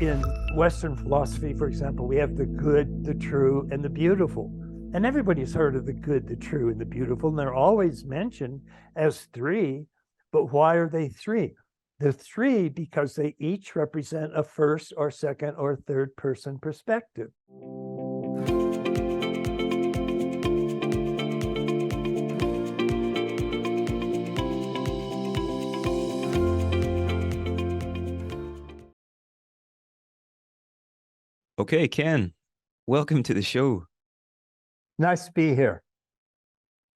In Western philosophy, for example, we have the good, the true, and the beautiful. And everybody's heard of the good, the true, and the beautiful, and they're always mentioned as three. But why are they three? They're three because they each represent a first or second or third person perspective. Okay, Ken, welcome to the show. Nice to be here.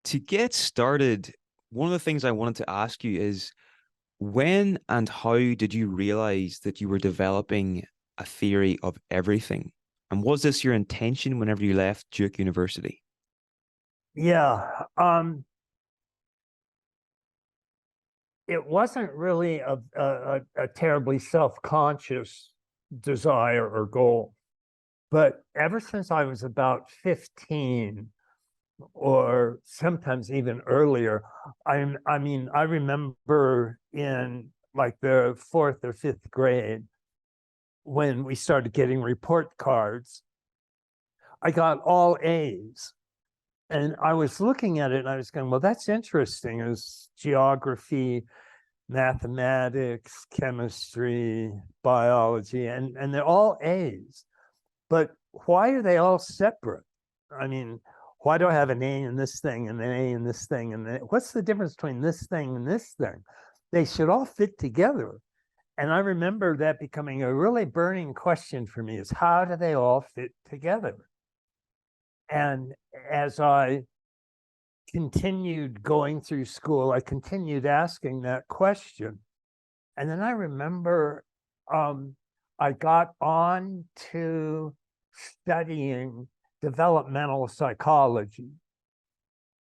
To get started, one of the things I wanted to ask you is when and how did you realize that you were developing a theory of everything? And was this your intention whenever you left Duke University? Yeah, it wasn't really a terribly self-conscious desire or goal. But ever since I was about 15, or sometimes even earlier, I remember in like the fourth or fifth grade, when we started getting report cards, I got all A's. And I was looking at it and I was going, well, that's interesting. It's geography, mathematics, chemistry, biology, and they're all A's. But why are they all separate? I mean, why do I have an A in this thing and an A in this thing? And what's the difference between this thing and this thing? They should all fit together. And I remember that becoming a really burning question for me, is how do they all fit together? And as I continued going through school, I continued asking that question. And then I remember I got on to studying developmental psychology.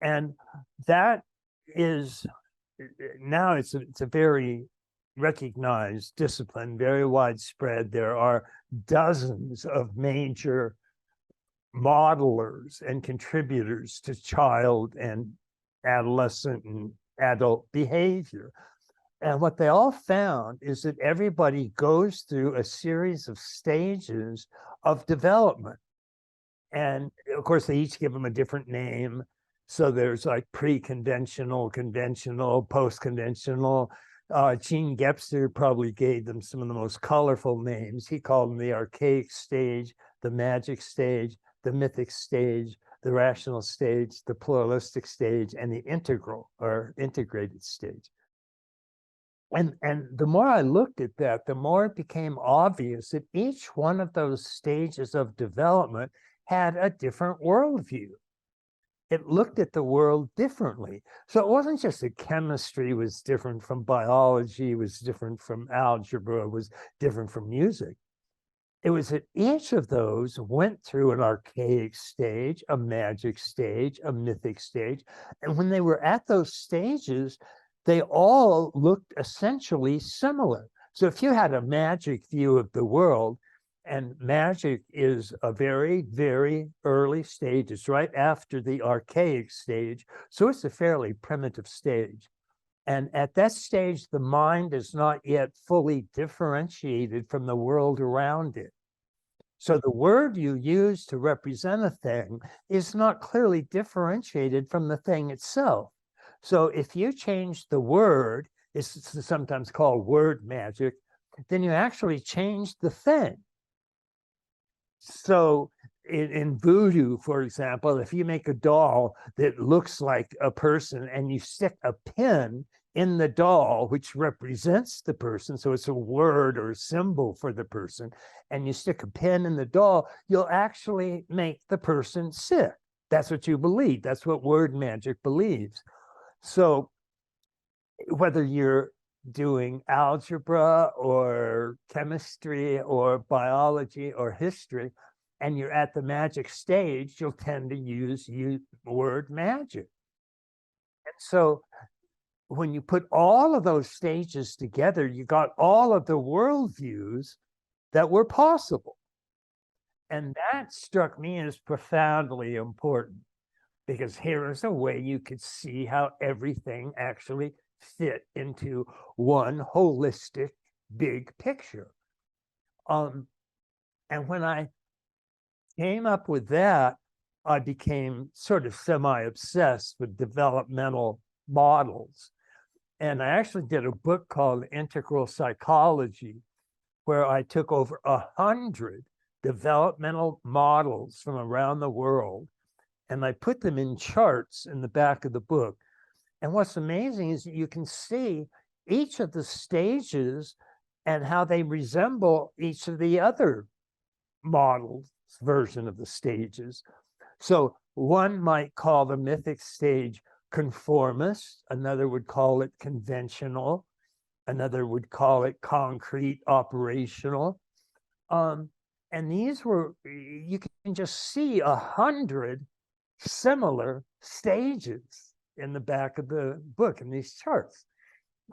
And that is, now it's a very recognized discipline, very widespread. There are dozens of major modelers and contributors to child and adolescent and adult behavior. And what they all found is that everybody goes through a series of stages of development. And of course, they each give them a different name. So there's like pre-conventional, conventional, post-conventional. Gene Gebster probably gave them some of the most colorful names. He called them the archaic stage, the magic stage, the mythic stage, the rational stage, the pluralistic stage, and the integral or integrated stage. And the more I looked at that, the more it became obvious that each one of those stages of development had a different worldview. It looked at the world differently. So it wasn't just that chemistry was different from biology, was different from algebra, was different from music. It was that each of those went through an archaic stage, a magic stage, a mythic stage. And when they were at those stages, they all looked essentially similar. So if you had a magic view of the world, and magic is a very, very early stage, it's right after the archaic stage, so it's a fairly primitive stage. And at that stage, the mind is not yet fully differentiated from the world around it. So the word you use to represent a thing is not clearly differentiated from the thing itself. So if you change the word, it's sometimes called word magic, then you actually change the thing. So in voodoo, for example, if you make a doll that looks like a person and you stick a pin in the doll, which represents the person, so it's a word or a symbol for the person, and you stick a pin in the doll, you'll actually make the person sick. That's what you believe. That's what word magic believes. So whether you're doing algebra or chemistry or biology or history, and you're at the magic stage, you'll tend to use word magic. And so when you put all of those stages together, you got all of the worldviews that were possible. And that struck me as profoundly important, because here is a way you could see how everything actually fit into one holistic big picture. And when I came up with that, I became sort of semi-obsessed with developmental models. And I actually did a book called Integral Psychology, where I took over 100 developmental models from around the world, and I put them in charts in the back of the book. And what's amazing is that you can see each of the stages and how they resemble each of the other models version of the stages. So one might call the mythic stage conformist, another would call it conventional, another would call it concrete operational. And these were, you can just see 100 similar stages in the back of the book in these charts.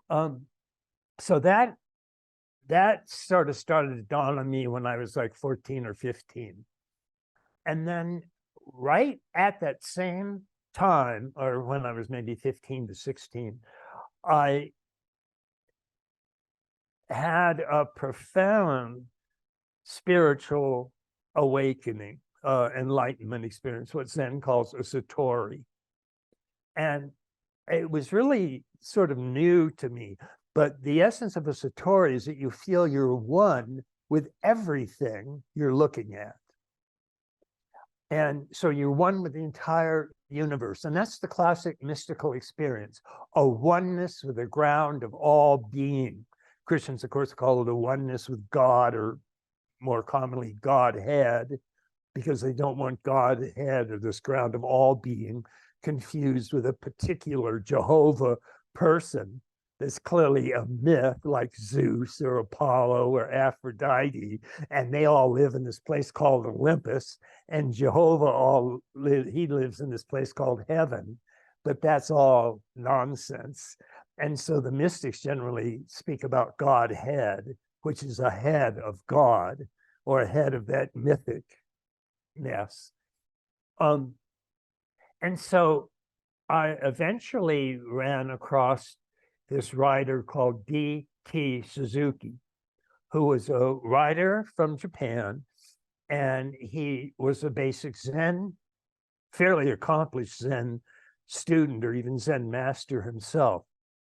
So that sort of started to dawn on me when I was like 14 or 15. And then right at that same time, or when I was maybe 15 to 16, I had a profound spiritual awakening, enlightenment experience, what Zen calls a satori. And it was really sort of new to me. But the essence of a satori is that you feel you're one with everything you're looking at. And so you're one with the entire universe. And that's the classic mystical experience, a oneness with the ground of all being. Christians, of course, call it a oneness with God, or more commonly, Godhead, because they don't want Godhead, or this ground of all being, confused with a particular Jehovah person that's clearly a myth, like Zeus or Apollo or Aphrodite, and they all live in this place called Olympus, and Jehovah he lives in this place called heaven, but that's all nonsense. And so the mystics generally speak about Godhead, which is a head of God, or a head of that mythicness. And so I eventually ran across this writer called D.T. Suzuki, who was a writer from Japan, and he was a basic Zen, fairly accomplished Zen student, or even Zen master himself.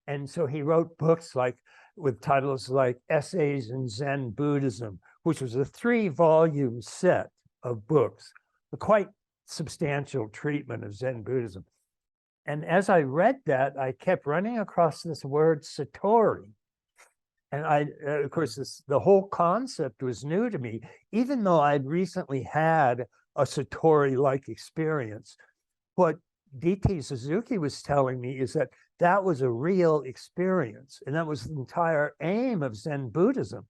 And so he wrote books like, with titles like Essays in Zen Buddhism, which was a 3-volume set of books, a quite substantial treatment of Zen Buddhism. And as I read that, I kept running across this word satori. And of course, the whole concept was new to me, even though I'd recently had a satori-like experience. What D.T. Suzuki was telling me is that that was a real experience. And that was the entire aim of Zen Buddhism,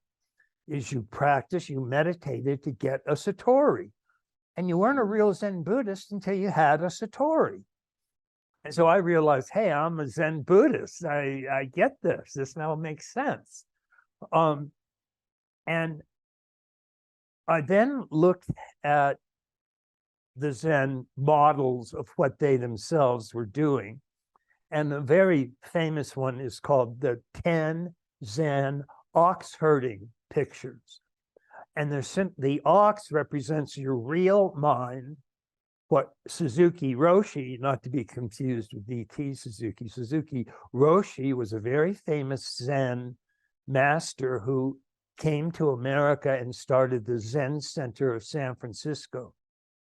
is you practice, you meditated to get a satori. And you weren't a real Zen Buddhist until you had a satori. And so I realized, hey, I'm a Zen Buddhist. I get this. This now makes sense. And I then looked at the Zen models of what they themselves were doing. And a very famous one is called the 10 Zen ox herding pictures. And the ox represents your real mind, what Suzuki Roshi, not to be confused with D.T. Suzuki, Suzuki Roshi was a very famous Zen master who came to America and started the Zen Center of San Francisco.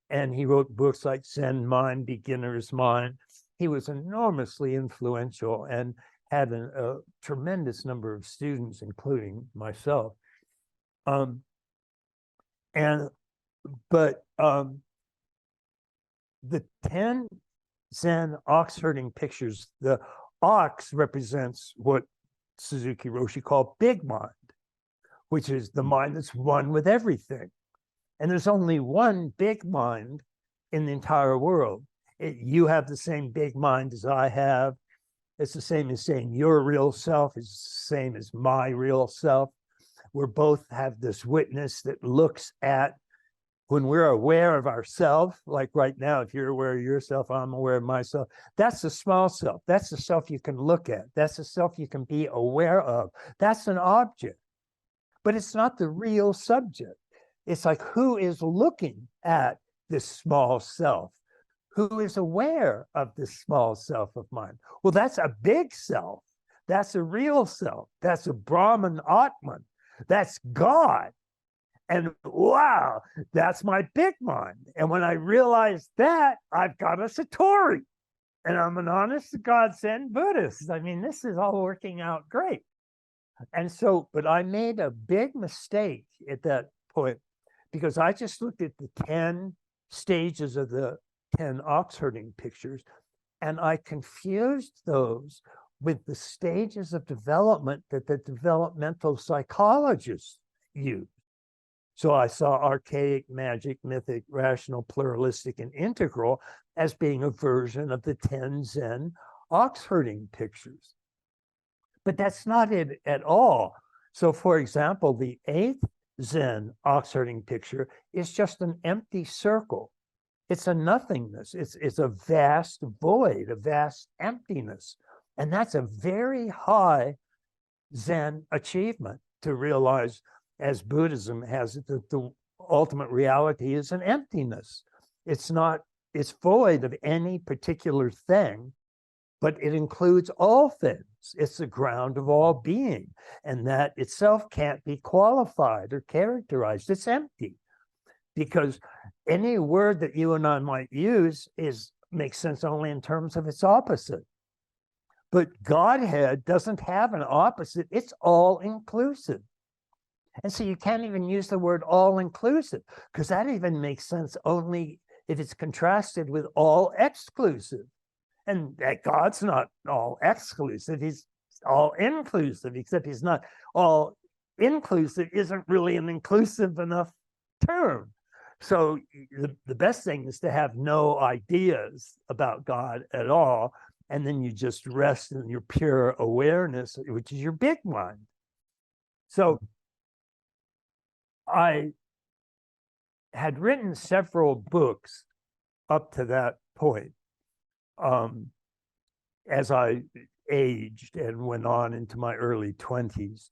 And he wrote books like Zen Mind, Beginner's Mind. He was enormously influential and had a tremendous number of students, including myself. The 10 Zen ox herding pictures, the ox represents what Suzuki Roshi called big mind, which is the mind that's one with everything. And there's only one big mind in the entire world. You have the same big mind as I have. It's the same as saying your real self is the same as my real self. We both have this witness that looks at, when we're aware of ourselves, like right now, if you're aware of yourself, I'm aware of myself. That's the small self. That's the self you can look at. That's the self you can be aware of. That's an object. but it's not the real subject. It's like, who is looking at this small self? Who is aware of this small self of mine? Well, that's a big self. That's a real self. That's a Brahman Atman. That's God. And wow, that's my big mind. And when I realized that, I've got a Satori. And I'm an honest to God sent Buddhist. I mean, this is all working out great. And so, but I made a big mistake at that point because I just looked at the 10 stages of the 10 ox herding pictures, and I confused those with the stages of development that the developmental psychologists use. So I saw archaic, magic, mythic, rational, pluralistic, and integral as being a version of the 10 Zen ox herding pictures. But that's not it at all. So for example, the 8th Zen ox herding picture is just an empty circle. It's a nothingness. It's a vast void, a vast emptiness. And that's a very high Zen achievement to realize, as Buddhism has it, that the ultimate reality is an emptiness. It's void of any particular thing, but it includes all things. It's the ground of all being, and that itself can't be qualified or characterized. It's empty, because any word that you and I might use makes sense only in terms of its opposite. But Godhead doesn't have an opposite. It's all inclusive. And so you can't even use the word all inclusive, because that even makes sense only if it's contrasted with all exclusive. And that God's not all exclusive, he's all inclusive, except he's not all inclusive isn't really an inclusive enough term. So the best thing is to have no ideas about God at all, and then you just rest in your pure awareness, which is your big mind. So I had written several books up to that point, as I aged and went on into my early 20s.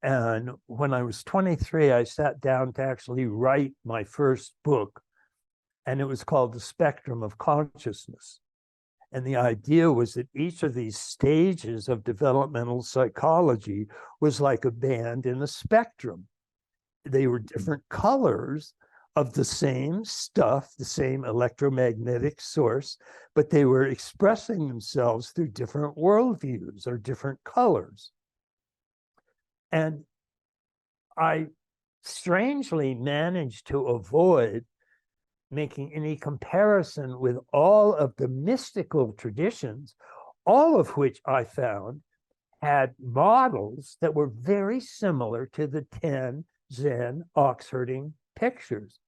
And when I was 23, I sat down to actually write my first book, and it was called The Spectrum of Consciousness. And the idea was that each of these stages of developmental psychology was like a band in a spectrum. They were different colors of the same stuff, the same electromagnetic source, but they were expressing themselves through different worldviews or different colors. And I strangely managed to avoid making any comparison with all of the mystical traditions, all of which I found had models that were very similar to the 10 Zen ox herding pictures,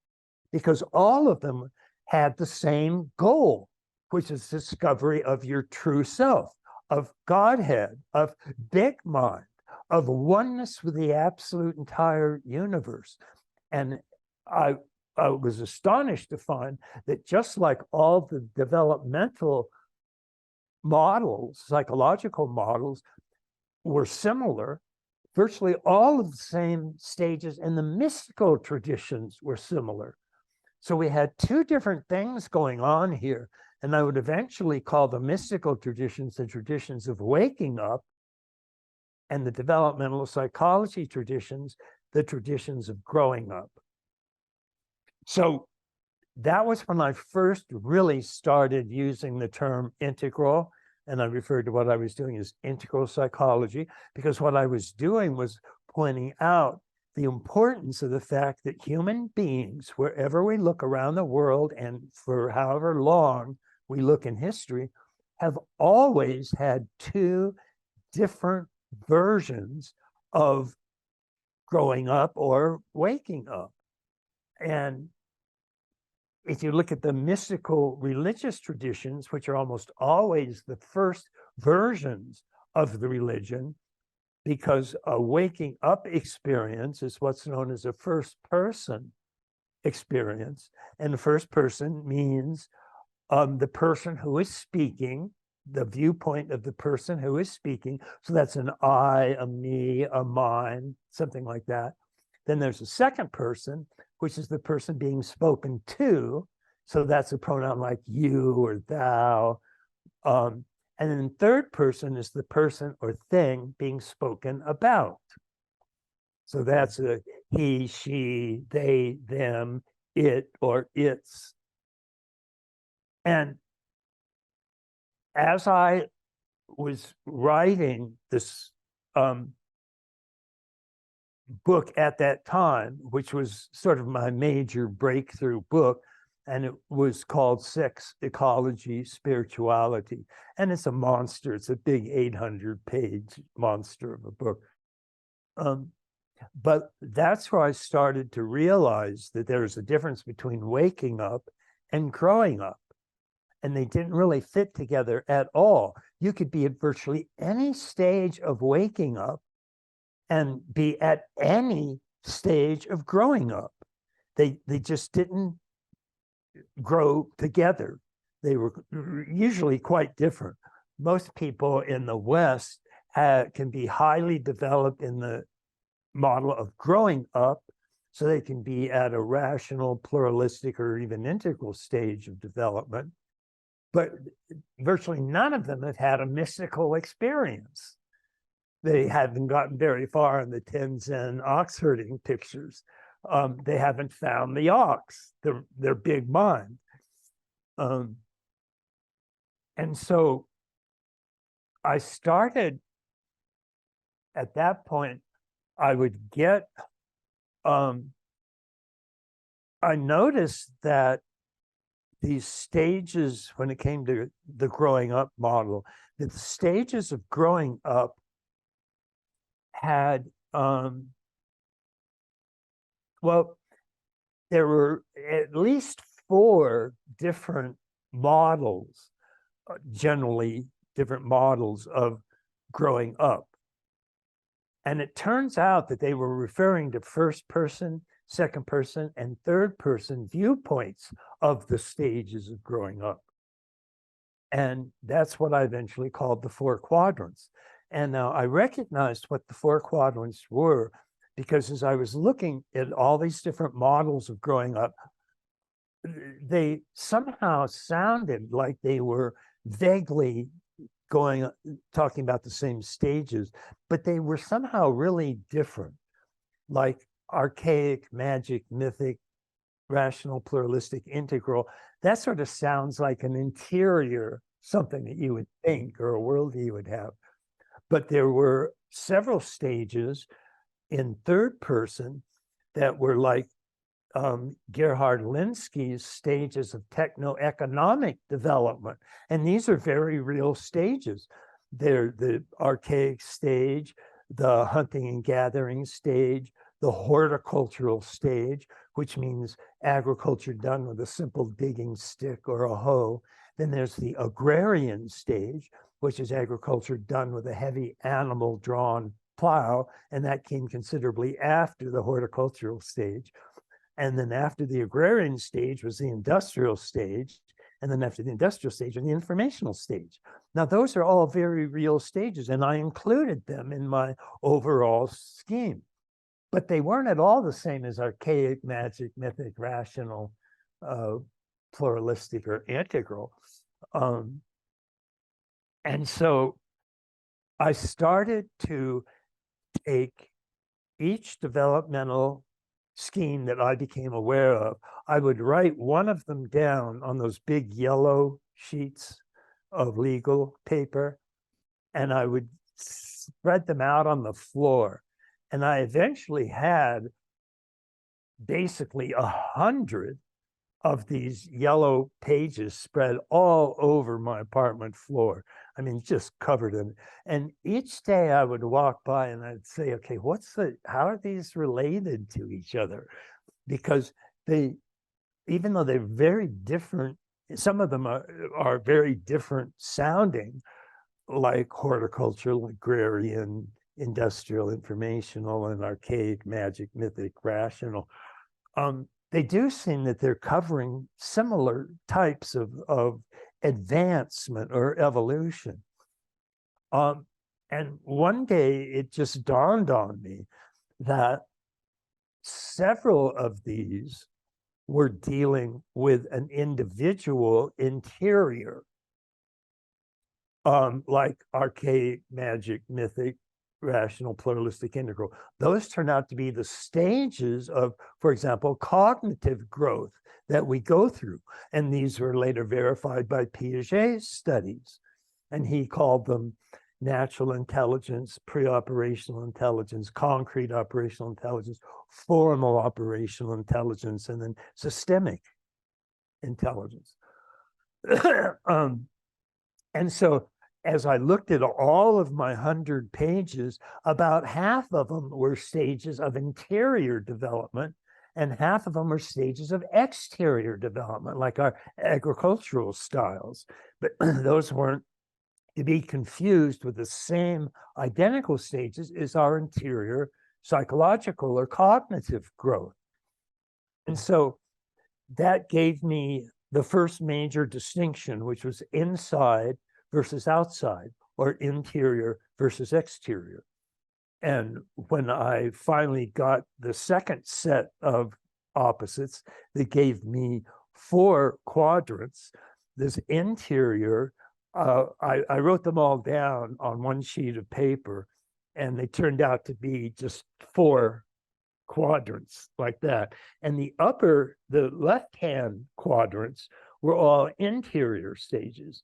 because all of them had the same goal, which is discovery of your true self, of Godhead, of big mind, of oneness with the absolute entire universe. And I was astonished to find that just like all the developmental models, psychological models, were similar, virtually all of the same stages in the mystical traditions were similar. So we had two different things going on here. And I would eventually call the mystical traditions the traditions of waking up, and the developmental psychology traditions the traditions of growing up. So that was when I first really started using the term integral, and I referred to what I was doing as integral psychology, because what I was doing was pointing out the importance of the fact that human beings, wherever we look around the world and for however long we look in history, have always had two different versions of growing up or waking up. And if you look at the mystical religious traditions, which are almost always the first versions of the religion, because a waking up experience is what's known as a first person experience. And the first person means the person who is speaking, the viewpoint of the person who is speaking. So that's an I, a me, a mine, something like that. Then there's a second person, which is the person being spoken to. So that's a pronoun like you or thou. And then third person is the person or thing being spoken about. So that's a he, she, they, them, it, or its. And as I was writing this book at that time, which was sort of my major breakthrough book, and it was called Sex, Ecology, Spirituality. And it's a monster. It's a big 800-page monster of a book. But that's where I started to realize that there was a difference between waking up and growing up. And they didn't really fit together at all. You could be at virtually any stage of waking up and be at any stage of growing up. They just didn't grow together. They were usually quite different. Most people in the West can be highly developed in the model of growing up, so they can be at a rational, pluralistic, or even integral stage of development. But virtually none of them have had a mystical experience. They haven't gotten very far in the Tenzin ox herding pictures. They haven't found the ox, their big mind. And so I started, at that point, I would get, I noticed that these stages, when it came to the growing up model, that the stages of growing up had, well, there were at least 4 different models, generally different models of growing up. And it turns out that they were referring to first person, second person, and third person viewpoints of the stages of growing up. And that's what I eventually called the 4 quadrants. And now I recognized what the 4 quadrants were, because as I was looking at all these different models of growing up, they somehow sounded like they were vaguely talking about the same stages, but they were somehow really different, like archaic, magic, mythic, rational, pluralistic, integral. That sort of sounds like an interior, something that you would think, or a world you would have. But there were several stages in third person that were like Gerhard Linsky's stages of techno-economic development. And these are very real stages. They're the archaic stage, the hunting and gathering stage, the horticultural stage, which means agriculture done with a simple digging stick or a hoe. Then there's the agrarian stage, which is agriculture done with a heavy animal-drawn plow, and that came considerably after the horticultural stage. And then after the agrarian stage was the industrial stage, and then after the industrial stage was the informational stage. Now, those are all very real stages, and I included them in my overall scheme. But they weren't at all the same as archaic, magic, mythic, rational, pluralistic, or integral. And so I started to take each developmental scheme that I became aware of. I would write one of them down on those big yellow sheets of legal paper, and I would spread them out on the floor. And I eventually had basically 100 of these yellow pages spread all over my apartment floor. I mean, just covered in. And each day I would walk by and I'd say, okay, how are these related to each other? Because even though they're very different, some of them are very different sounding, like horticultural, agrarian, industrial, informational, and archaic, magic, mythic, rational. They do seem that they're covering similar types of advancement or evolution. And one day it just dawned on me that several of these were dealing with an individual interior, like archaic, magic, mythic, rational, pluralistic, integral. Those turn out to be the stages of, for example, cognitive growth that we go through. And these were later verified by Piaget's studies. And he called them natural intelligence, pre-operational intelligence, concrete operational intelligence, formal operational intelligence, and then systemic intelligence. And so as I looked at all of my 100 pages, about half of them were stages of interior development, and half of them are stages of exterior development, like our agricultural styles. But those weren't to be confused with the same identical stages as our interior psychological or cognitive growth. And so that gave me the first major distinction, which was inside versus outside, or interior versus exterior. And when I finally got the second set of opposites that gave me 4 quadrants, this interior, I wrote them all down on one sheet of paper, and they turned out to be just 4 quadrants like that. And the left-hand quadrants were all interior stages,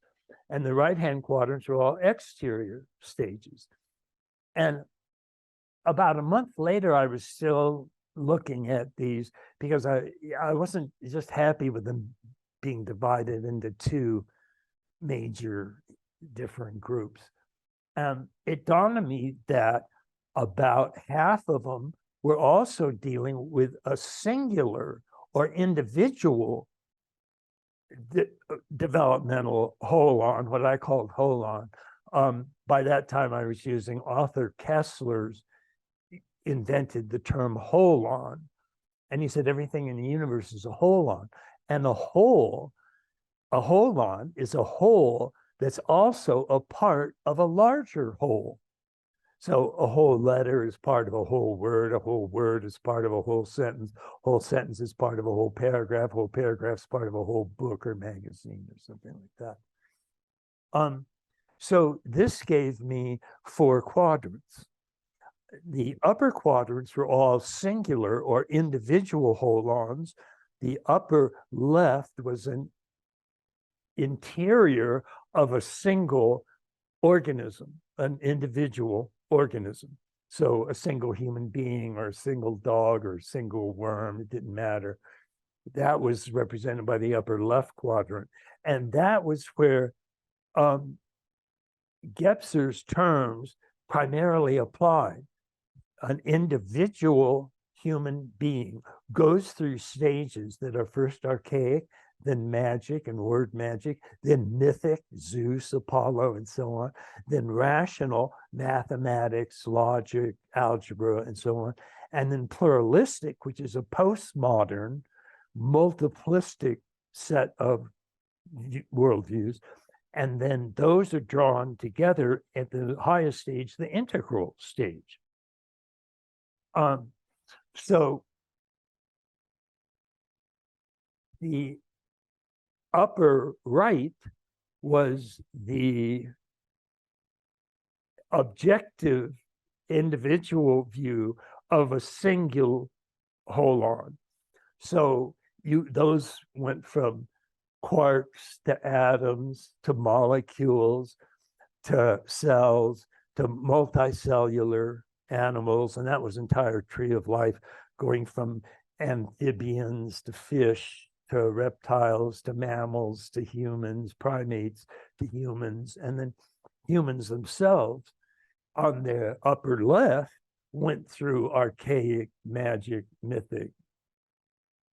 and the right-hand quadrants were all exterior stages. And about a month later, I was still looking at these because I wasn't just happy with them being divided into 2 major different groups. It dawned on me that about half of them were also dealing with a singular or individual developmental holon, what I called holon. By that time, I was using Arthur Koestler's invented the term holon, and he said everything in the universe is a holon, and a holon is a whole that's also a part of a larger whole. So a whole letter is part of a whole word is part of a whole sentence is part of a whole paragraph is part of a whole book or magazine or something like that. So this gave me 4 quadrants. The upper quadrants were all singular or individual holons. The upper left was an interior of a single organism, an individual organism. So a single human being or a single dog or a single worm, it didn't matter. That was represented by the upper left quadrant. And that was where Gebser's terms primarily applied. An individual human being goes through stages that are first archaic, then magic and word magic, then mythic, Zeus, Apollo, and so on, then rational, mathematics, logic, algebra, and so on, and then pluralistic, which is a postmodern, multiplistic set of worldviews. And then those are drawn together at the highest stage, the integral stage. So the upper right was the objective individual view of a single holon. So those went from quarks to atoms to molecules to cells to multicellular animals, and that was entire tree of life, going from amphibians to fish to reptiles to mammals to humans, primates to humans, and then humans themselves on their upper left went through archaic, magic, mythic,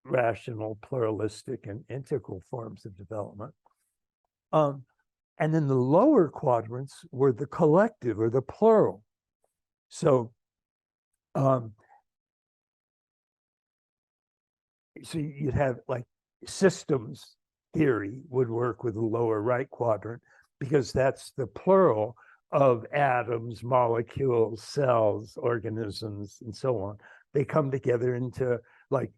rational, pluralistic, and integral forms of development. And then the lower quadrants were the collective or the plural. So, so you'd have like systems theory would work with the lower right quadrant, because that's the plural of atoms, molecules, cells, organisms, and so on. They come together into, like,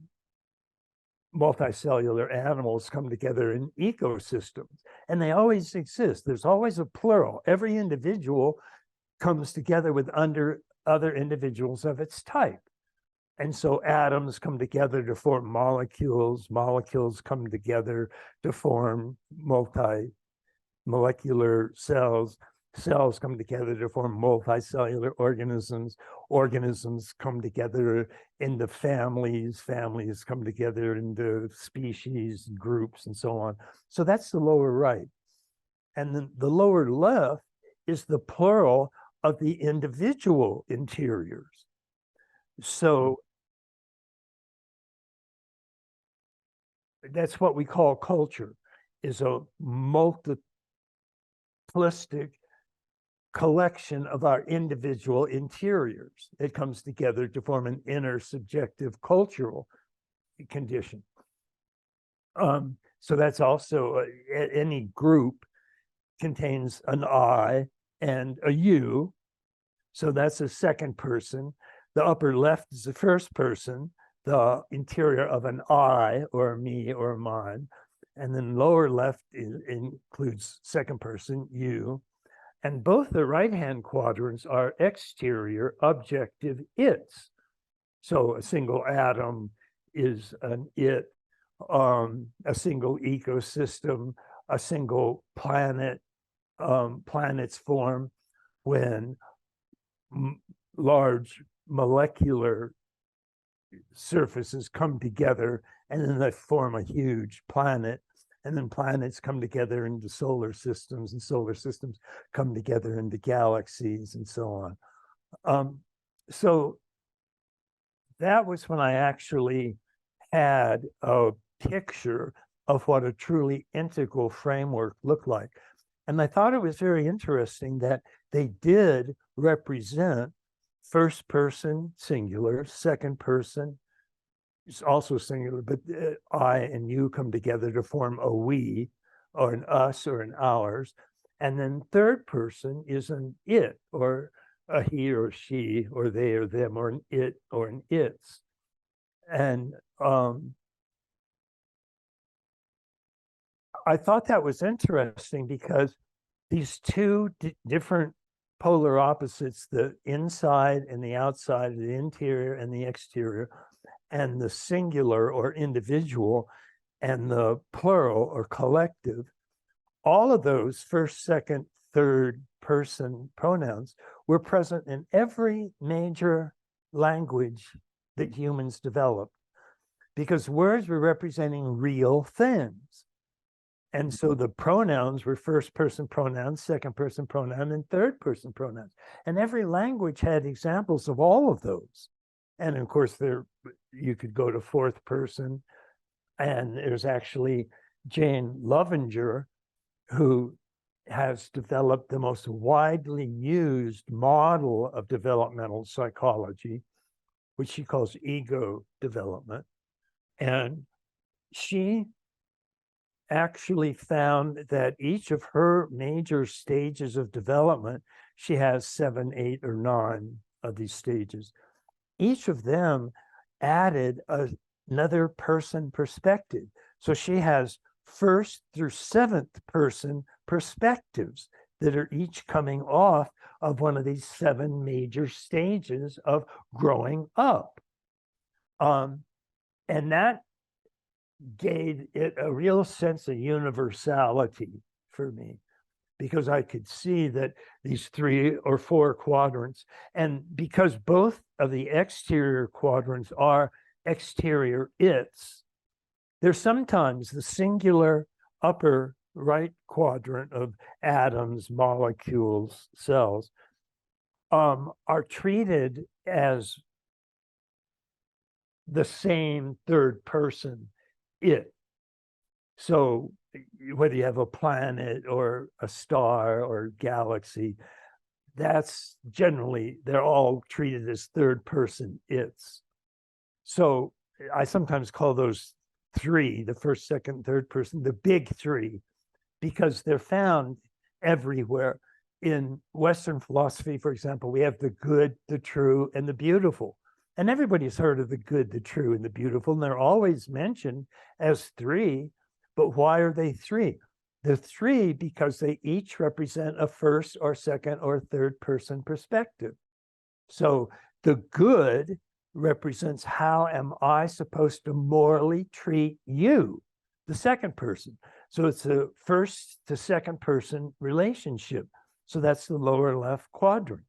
multicellular animals come together in ecosystems, and they always exist. There's always a plural. Every individual comes together with other individuals of its type. And so atoms come together to form molecules. Molecules come together to form multi-molecular cells. Cells come together to form multicellular organisms. Organisms come together into families. Families come together into species, groups, and so on. So that's the lower right. And then the lower left is the plural of the individual interiors. So that's what we call culture, is a multiplistic collection of our individual interiors. It comes together to form an inner subjective cultural condition. So that's also any group contains an I and a you. So that's a second person. The upper left is the first person, the interior of an I or a me or a mine. And then lower left includes second person, you. And both the right-hand quadrants are exterior objective its. So a single atom is an it, a single ecosystem, a single planet. Planets form when large molecular surfaces come together, and then they form a huge planet. And then planets come together into solar systems, and solar systems come together into galaxies, and so on. So that was when I actually had a picture of what a truly integral framework looked like. And I thought it was very interesting that they did represent first person singular, second person is also singular, but I and you come together to form a we, or an us, or an ours. And then third person is an it, or a he or she, or they or them, or an it or an its. And I thought that was interesting because these two different polar opposites, the inside and the outside, the interior and the exterior, and the singular or individual and the plural or collective, all of those first, second, third person pronouns were present in every major language that humans developed, because words were representing real things. And so the pronouns were first person pronouns, second person pronoun, and third person pronouns. And every language had examples of all of those. And of course, you could go to fourth person. And there's actually Jane Lovinger, who has developed the most widely used model of developmental psychology, which she calls ego development. And she actually found that each of her major stages of development, she has 7, 8, or 9 of these stages. Each of them added another person perspective. So she has first through seventh person perspectives that are each coming off of one of these 7 major stages of growing up. And that gave it a real sense of universality for me, because I could see that these 3 or 4 quadrants, and because both of the exterior quadrants are exterior its, there's sometimes the singular upper right quadrant of atoms, molecules, cells, are treated as the same third person it. So whether you have a planet or a star or galaxy, that's generally, they're all treated as third person its. So I sometimes call those three, the first, second, third person, the big three, because they're found everywhere. In Western philosophy, for example, we have the good, the true, and the beautiful. And everybody's heard of the good, the true, and the beautiful, and they're always mentioned as three. But why are they three? They're three because they each represent a first or second or third person perspective. So the good represents how am I supposed to morally treat you, the second person. So it's a first to second person relationship. So that's the lower left quadrant.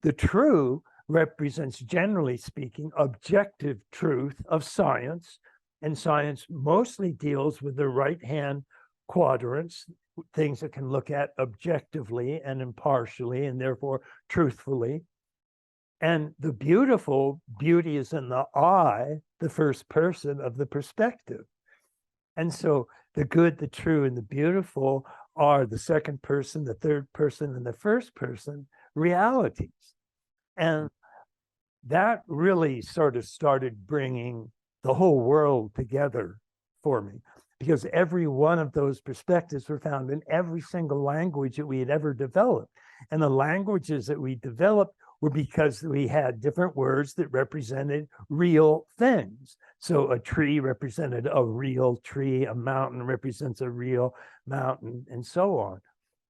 The true represents, generally speaking, objective truth of science, and science mostly deals with the right-hand quadrants, things that can look at objectively and impartially and therefore truthfully. And the beautiful, beauty is in the I, the first person of the perspective. And so the good, the true, and the beautiful are the second person, the third person, and the first person realities. And that really sort of started bringing the whole world together for me, because every one of those perspectives were found in every single language that we had ever developed. And the languages that we developed were because we had different words that represented real things. So a tree represented a real tree, a mountain represents a real mountain, and so on.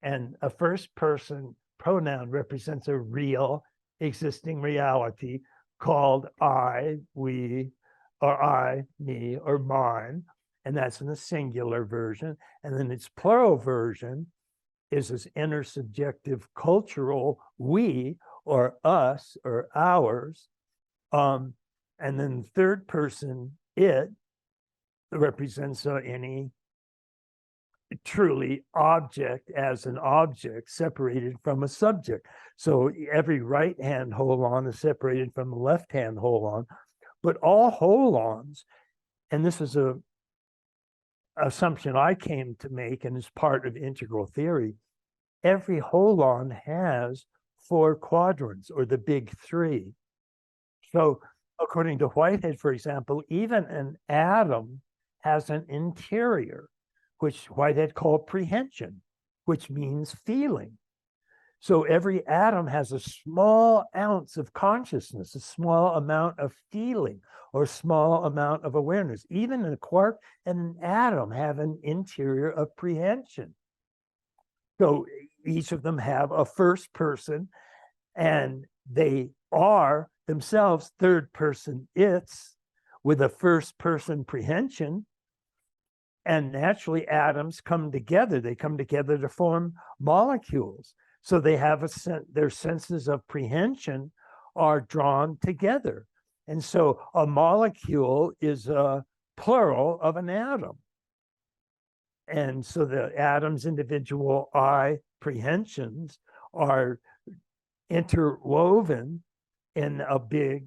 And a first person pronoun represents a real existing reality called I, we, or I, me, or mine. And that's in the singular version. And then its plural version is this intersubjective cultural we, or us, or ours. And then third person, it represents any truly object as an object separated from a subject. So every right-hand holon is separated from the left-hand holon, but all holons, and this is a assumption I came to make and is part of integral theory, every holon has 4 quadrants, or the big three. So according to Whitehead, for example, even an atom has an interior, which Whitehead called prehension, which means feeling. So every atom has a small ounce of consciousness, a small amount of feeling, or a small amount of awareness. Even a quark and an atom have an interior of prehension. So each of them have a first person, and they are themselves third person it's with a first person prehension. And naturally, atoms come together. They come together to form molecules. So they have their senses of prehension are drawn together. And so a molecule is a plural of an atom. And so the atom's individual I prehensions are interwoven in a big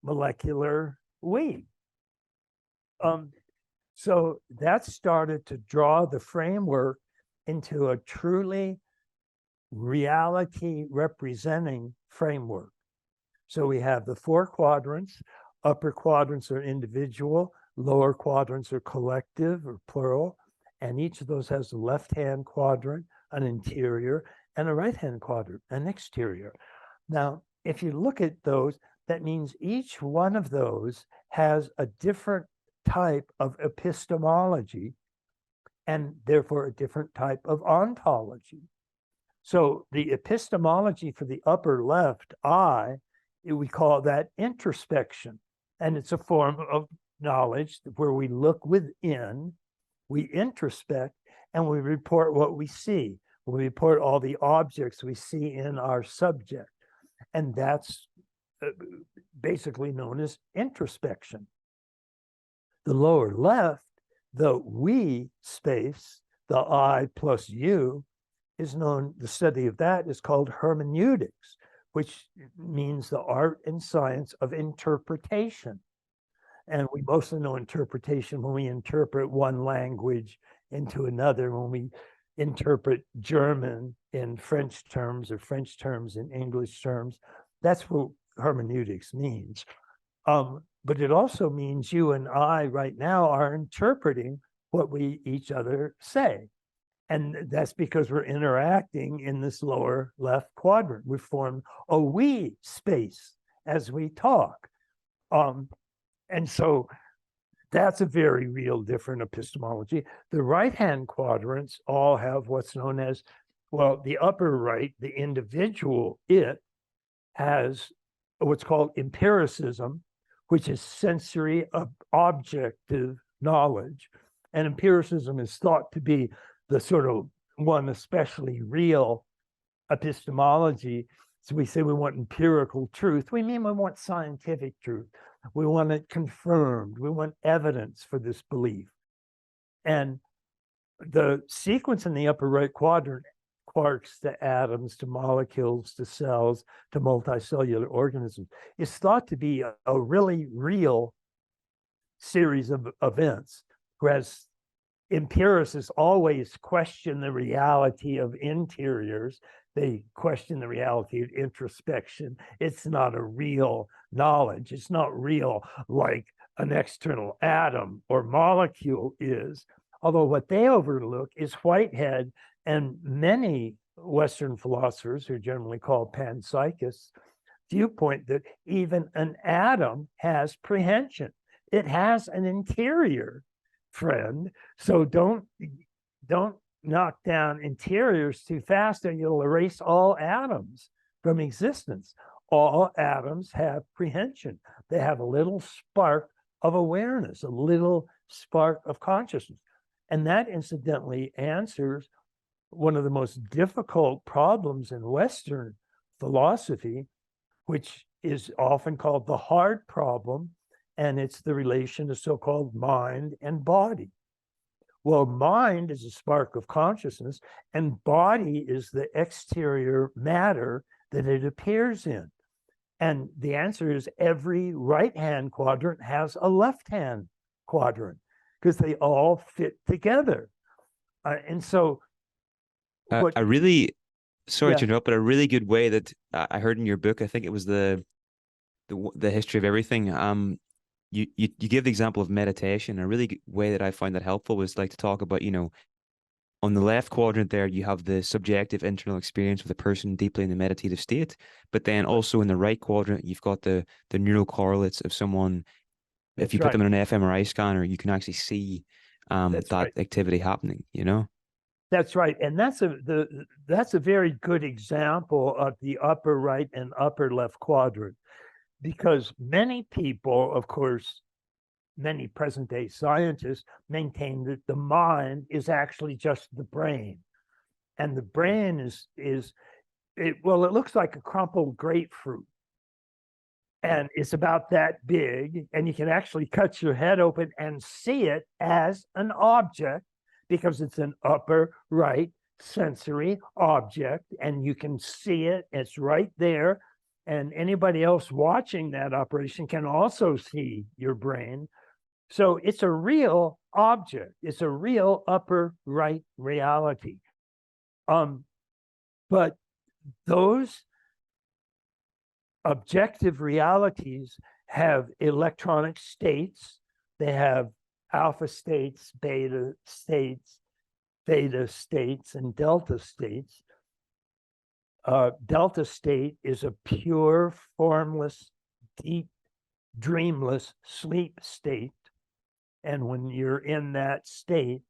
molecular we. So that started to draw the framework into a truly reality representing framework. So we have the 4 quadrants. Upper quadrants are individual, lower quadrants are collective or plural, and each of those has a left-hand quadrant, an interior, and a right-hand quadrant, an exterior. Now, if you look at those, that means each one of those has a different type of epistemology, and therefore a different type of ontology. So the epistemology for the upper left, I, we call that introspection. And it's a form of knowledge where we look within, we introspect, and we report what we see. We report all the objects we see in our subject. And that's basically known as introspection. The lower left, the we space, the I plus you, is known, the study of that is called hermeneutics, which means the art and science of interpretation. And we mostly know interpretation when we interpret one language into another, when we interpret German in French terms or French terms in English terms. That's what hermeneutics means. but it also means you and I right now are interpreting what we each other say. And that's because we're interacting in this lower left quadrant. We form a we space as we talk. And so that's a very real different epistemology. The right-hand quadrants all have what's known as, well, the upper right, the individual, it has what's called empiricism, which is sensory objective knowledge. And empiricism is thought to be the sort of one especially real epistemology. So we say we want empirical truth. We mean we want scientific truth. We want it confirmed. We want evidence for this belief. And the sequence in the upper right quadrant, quarks to atoms to molecules to cells to multicellular organisms, is thought to be a really real series of events, whereas empiricists always question the reality of interiors. They question the reality of introspection. It's not a real knowledge. It's not real like an external atom or molecule is. Although what they overlook is Whitehead and many Western philosophers, who are generally called panpsychists, viewpoint that even an atom has prehension. It has an interior, friend. So don't knock down interiors too fast, or you'll erase all atoms from existence. All atoms have prehension. They have a little spark of awareness, a little spark of consciousness. And that incidentally answers one of the most difficult problems in Western philosophy, which is often called the hard problem, and it's the relation of so-called mind and body. Well, mind is a spark of consciousness, and body is the exterior matter that it appears in. And the answer is every right-hand quadrant has a left-hand quadrant, because they all fit together. And so a really, sorry Yeah. to interrupt, but a really good way that I heard in your book, I think it was the history of everything. You give the example of meditation. A really good way that I find that helpful was like to talk about, on the left quadrant there, you have the subjective internal experience of the person deeply in the meditative state. But then also in the right quadrant, you've got the neural correlates of someone. If you put them in an fMRI scanner, you can actually see that activity happening, That's right. And that's a very good example of the upper right and upper left quadrant, because many people, of course, many present-day scientists maintain that the mind is actually just the brain. And the brain it looks like a crumpled grapefruit. And it's about that big, and you can actually cut your head open and see it as an object, because it's an upper right sensory object, and you can see it. It's right there. And anybody else watching that operation can also see your brain. So it's a real object. It's a real upper right reality. But those objective realities have electronic states. They have alpha states, beta states, theta states, and delta states. Delta state is a pure, formless, deep, dreamless sleep state. And when you're in that state,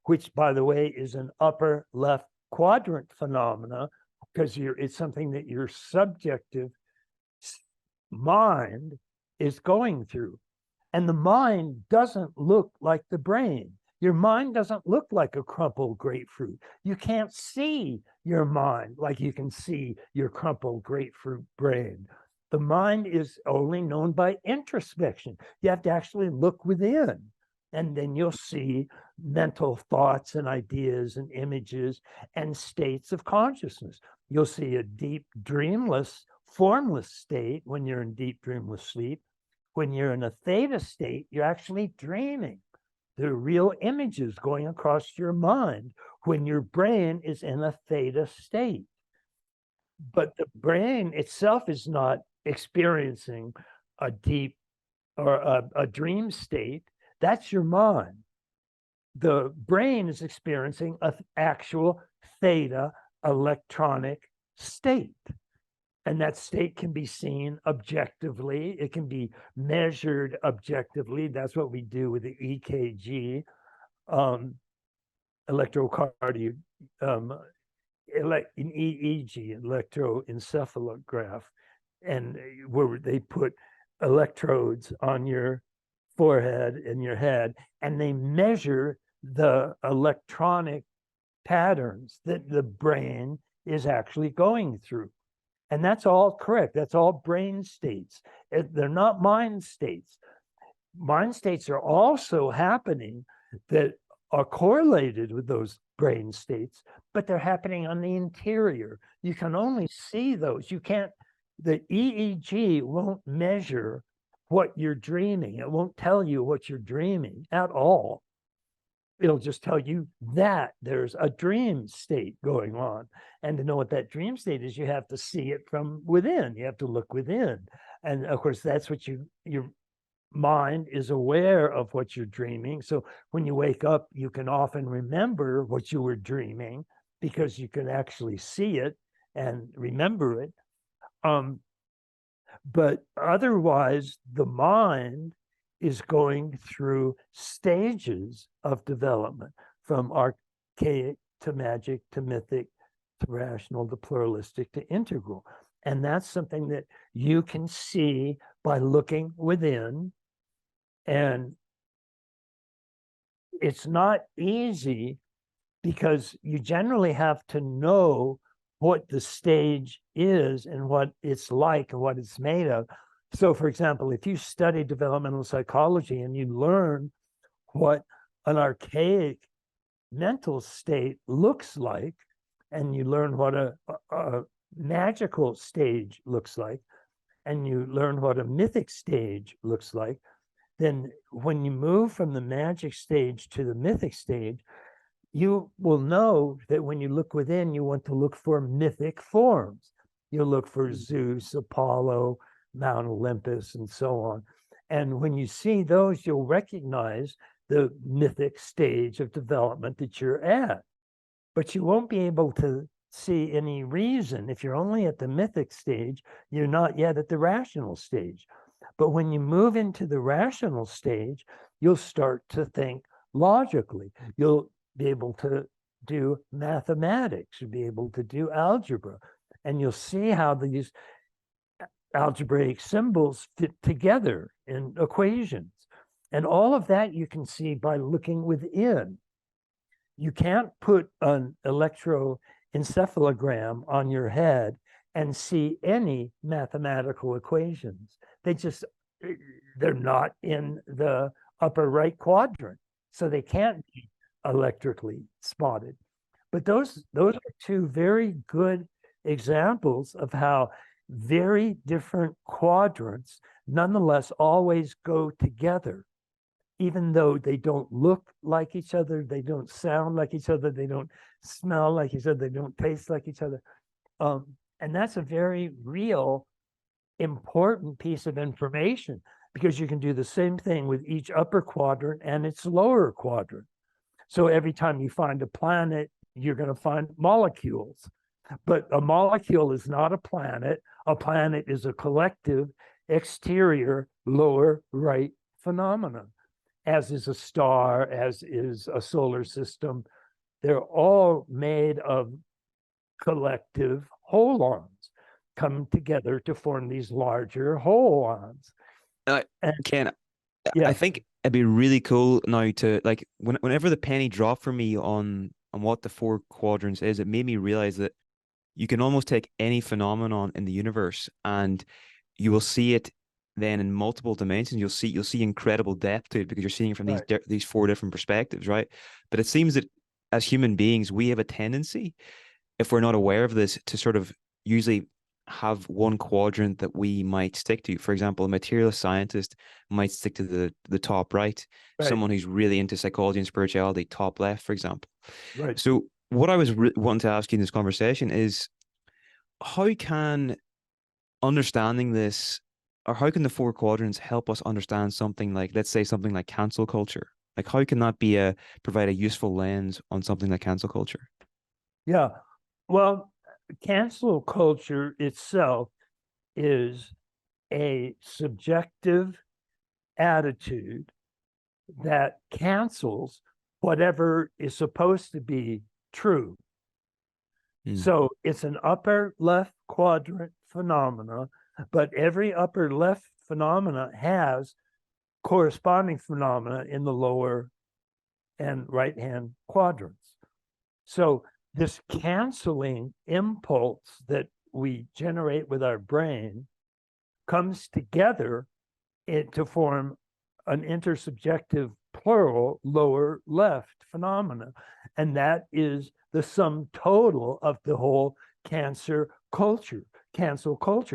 which, by the way, is an upper left quadrant phenomena, because it's something that your subjective mind is going through. And the mind doesn't look like the brain. Your mind doesn't look like a crumpled grapefruit. You can't see your mind like you can see your crumpled grapefruit brain. The mind is only known by introspection. You have to actually look within, and then you'll see mental thoughts and ideas and images and states of consciousness. You'll see a deep, dreamless, formless state when you're in deep, dreamless sleep. When you're in a theta state, you're actually dreaming. There are real images going across your mind when your brain is in a theta state. But the brain itself is not experiencing a deep, or a dream state, that's your mind. The brain is experiencing an actual theta electronic state. And that state can be seen objectively. It can be measured objectively. That's what we do with the EKG, electrocardio, in EEG, electroencephalograph, and where they put electrodes on your forehead and your head, and they measure the electronic patterns that the brain is actually going through. And that's all correct. That's all brain states. They're not mind states. Mind states are also happening that are correlated with those brain states, but they're happening on the interior. You can only see those. You can't, the EEG won't measure what you're dreaming. It won't tell you what you're dreaming at all. It'll just tell you that there's a dream state going on. And to know what that dream state is, you have to see it from within. You have to look within. And of course, that's what your mind is aware of what you're dreaming. So when you wake up, you can often remember what you were dreaming because you can actually see it and remember it. But otherwise, the mind is going through stages of development, from archaic to magic to mythic to rational to pluralistic to integral. And that's something that you can see by looking within. And it's not easy because you generally have to know what the stage is and what it's like and what it's made of. So, for example, if you study developmental psychology and you learn what an archaic mental state looks like, and you learn what a magical stage looks like, and you learn what a mythic stage looks like, then when you move from the magic stage to the mythic stage, you will know that when you look within, you want to look for mythic forms. You'll look for Zeus, Apollo, Mount Olympus, and so on. And when you see those, you'll recognize the mythic stage of development that you're at. But you won't be able to see any reason. If you're only at the mythic stage, you're not yet at the rational stage. But when you move into the rational stage, you'll start to think logically. You'll be able to do mathematics, you'll be able to do algebra, and you'll see how these algebraic symbols fit together in equations. And all of that you can see by looking within. You can't put an electroencephalogram on your head and see any mathematical equations. They're not in the upper right quadrant, so they can't be electrically spotted. But those are two very good examples of how very different quadrants nonetheless always go together, even though they don't look like each other, they don't sound like each other, they don't smell like each other, they don't taste like each other. And that's a very real, important piece of information, because you can do the same thing with each upper quadrant and its lower quadrant. So every time you find a planet, you're going to find molecules. But a molecule is not a planet. A planet is a collective exterior lower right phenomenon, as is a star, as is a solar system. They're all made of collective holons come together to form these larger holons. Ken, Yeah, I think it'd be really cool now to, like, whenever the penny dropped for me on what the four quadrants is, it made me realize that you can almost take any phenomenon in the universe and you will see it then in multiple dimensions. You'll see incredible depth to it because you're seeing it from these four different perspectives, right? But it seems that as human beings, we have a tendency, if we're not aware of this, to sort of usually have one quadrant that we might stick to. For example, a materialist scientist might stick to the top right. Someone who's really into psychology and spirituality, top left, for example. Right. So what I was wanting to ask you in this conversation is, how can understanding this or how can the four quadrants help us understand something like, let's say, something like cancel culture? Like, how can that be provide a useful lens on something like cancel culture? Yeah. Well, cancel culture itself is a subjective attitude that cancels whatever is supposed to be true. So it's an upper left quadrant phenomena, but every upper left phenomena has corresponding phenomena in the lower and right hand quadrants. So this canceling impulse that we generate with our brain comes together to form an intersubjective plural lower left phenomena. And that is the sum total of the whole cancel culture.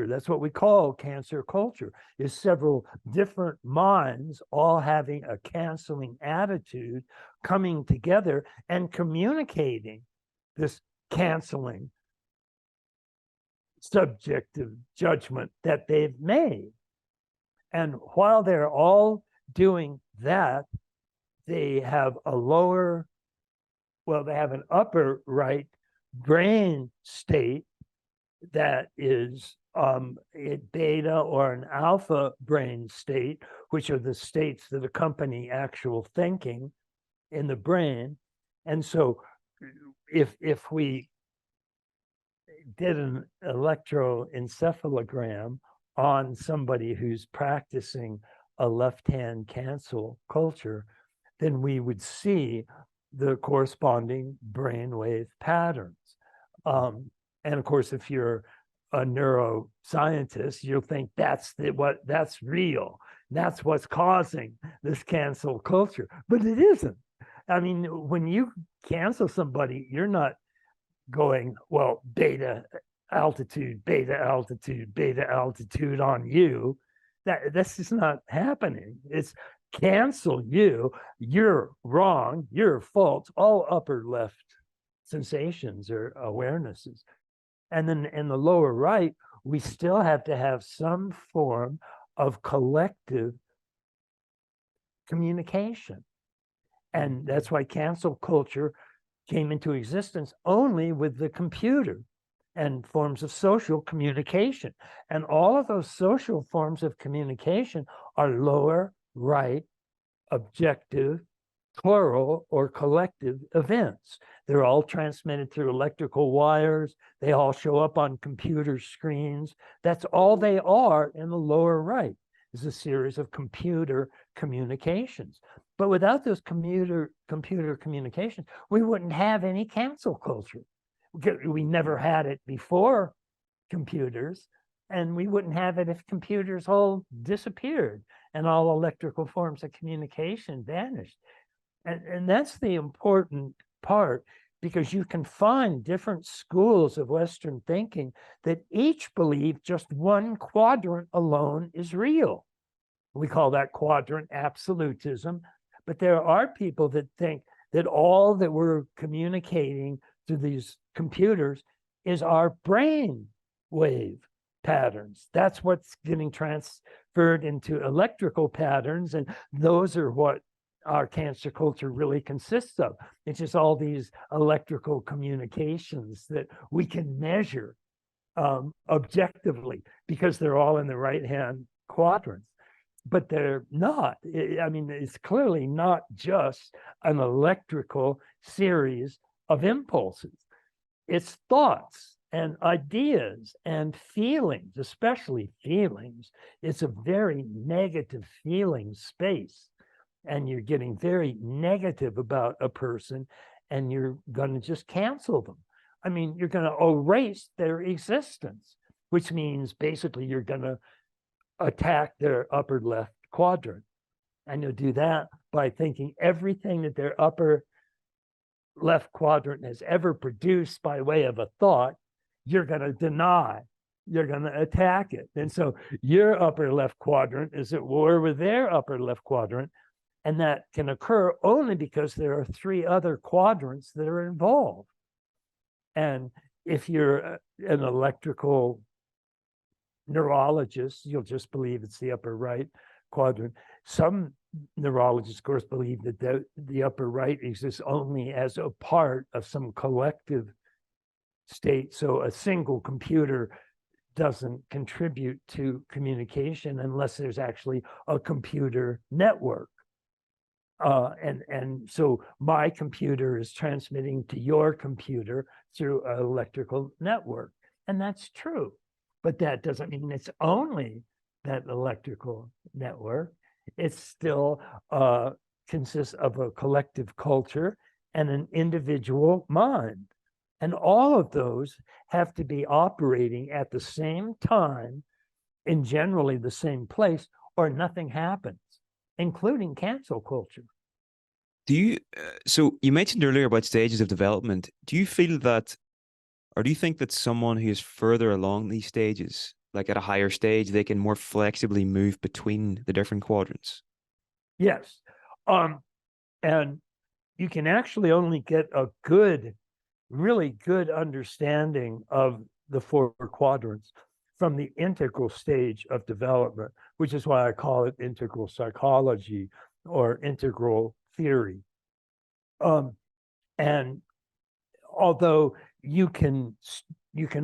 That's what we call cancer culture, is several different minds all having a canceling attitude, coming together and communicating this canceling subjective judgment that they've made. And while they're all doing that, they have they have an upper right brain state that is a beta or an alpha brain state, which are the states that accompany actual thinking in the brain. And so if we did an electroencephalogram on somebody who's practicing a left-hand cancel culture, then we would see the corresponding brainwave patterns. And of course, if you're a neuroscientist, you'll think that's real. That's what's causing this cancel culture. But it isn't. I mean, when you cancel somebody, you're not going, well, beta altitude on you. That's just not happening. It's cancel you, you're wrong, you're false, all upper left sensations or awarenesses. And then in the lower right, we still have to have some form of collective communication. And that's why cancel culture came into existence only with the computer and forms of social communication. And all of those social forms of communication are lower right, objective, plural, or collective events. They're all transmitted through electrical wires. They all show up on computer screens. That's all they are in the lower right, is a series of computer communications. But without those computer communications, we wouldn't have any cancel culture. We never had it before computers, and we wouldn't have it if computers all disappeared and all electrical forms of communication vanished. And that's the important part, because you can find different schools of Western thinking that each believe just one quadrant alone is real. We call that quadrant absolutism. But there are people that think that all that we're communicating through these computers is our brain wave patterns. That's what's getting transferred into electrical patterns, and those are what our cancer culture really consists of. It's just all these electrical communications that we can measure objectively because they're all in the right-hand quadrants. But they're not. I mean, it's clearly not just an electrical series of impulses. It's thoughts and ideas and feelings, especially feelings. It's a very negative feeling space. And you're getting very negative about a person, and you're going to just cancel them. I mean, you're going to erase their existence, which means basically you're going to attack their upper left quadrant. And you'll do that by thinking everything that their upper left quadrant has ever produced by way of a thought, you're going to deny. You're going to attack it. And so your upper left quadrant is at war with their upper left quadrant. And that can occur only because there are three other quadrants that are involved. And if you're an electrical neurologists, you'll just believe it's the upper right quadrant. Some neurologists, of course, believe that the upper right exists only as a part of some collective state. So a single computer doesn't contribute to communication unless there's actually a computer network. And so my computer is transmitting to your computer through an electrical network. And that's true. But that doesn't mean it's only that electrical network. It still consists of a collective culture and an individual mind. And all of those have to be operating at the same time in generally the same place, or nothing happens, including cancel culture. Do you, so you mentioned earlier about stages of development. Do you feel that, or do you think that someone who is further along these stages, like at a higher stage, they can more flexibly move between the different quadrants? Yes. And you can actually only get a good, really good understanding of the four quadrants from the integral stage of development, which is why I call it integral psychology or integral theory. And although you can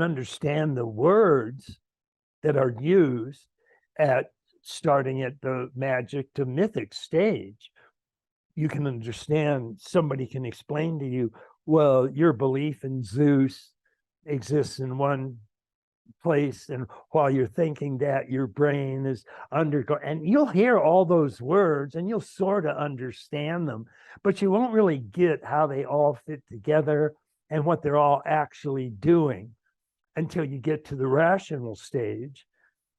understand the words that are used at starting at the magic to mythic stage, you can understand, somebody can explain to you, well, your belief in Zeus exists in one place, and while you're thinking that, your brain is undergoing, and you'll hear all those words and you'll sort of understand them, but you won't really get how they all fit together and what they're all actually doing until you get to the rational stage.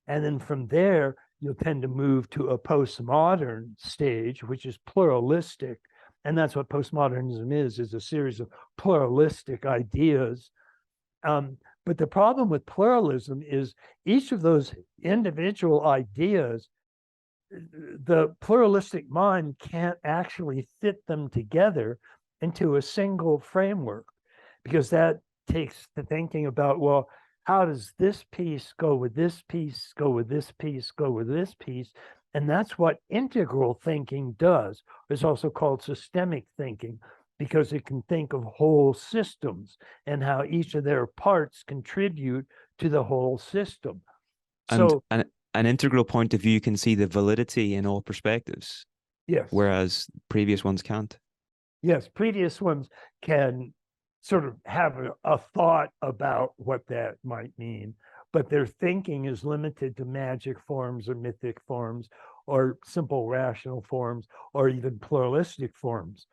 And then from there, you'll tend to move to a postmodern stage, which is pluralistic. And that's what postmodernism is a series of pluralistic ideas. But the problem with pluralism is each of those individual ideas, the pluralistic mind can't actually fit them together into a single framework, because that takes the thinking about, well, how does this piece go with this piece, go with this piece, go with this piece? And that's what integral thinking does. It's also called systemic thinking, because it can think of whole systems and how each of their parts contribute to the whole system. And So an integral point of view can see the validity in all perspectives, yes, whereas previous ones can't. yes, previous ones can sort of have a thought about what that might mean, but their thinking is limited to magic forms or mythic forms or simple rational forms or even pluralistic forms.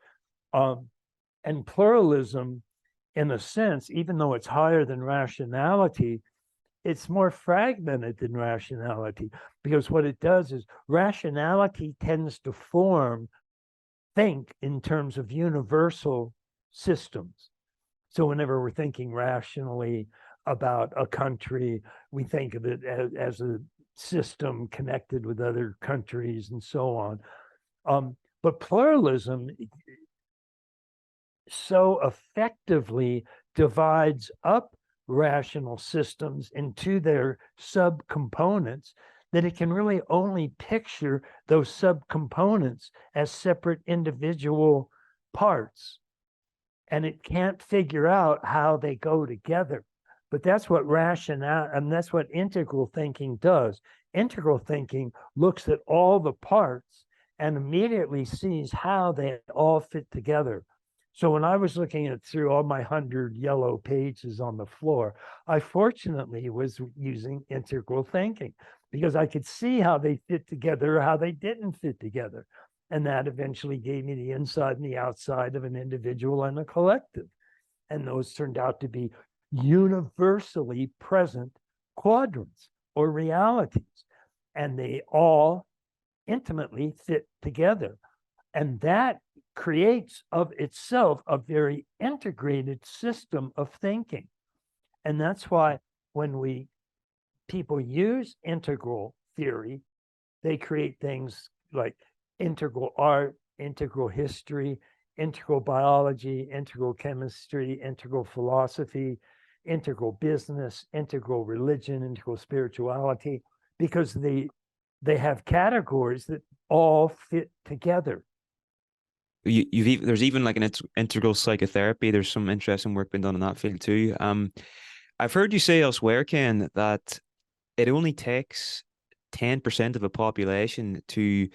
And pluralism, in a sense, even though it's higher than rationality, it's more fragmented than rationality, because what it does is rationality tends to think in terms of universal systems. So whenever we're thinking rationally about a country, we think of it as a system connected with other countries and so on. But pluralism so effectively divides up rational systems into their subcomponents that it can really only picture those subcomponents as separate individual parts. And it can't figure out how they go together. But that's what and that's what integral thinking does. Integral thinking looks at all the parts and immediately sees how they all fit together. So when I was looking at through all my 100 yellow pages on the floor, I fortunately was using integral thinking, because I could see how they fit together or how they didn't fit together. And that eventually gave me the inside and the outside of an individual and a collective. And those turned out to be universally present quadrants or realities. And they all intimately fit together. And that creates of itself a very integrated system of thinking. And that's why when people use integral theory, they create things like integral art, integral history, integral biology, integral chemistry, integral philosophy, integral business, integral religion, integral spirituality, because they have categories that all fit together. There's even like an integral psychotherapy. There's some interesting work being done in that field too. I've heard you say elsewhere, Ken, that it only takes 10% of a population to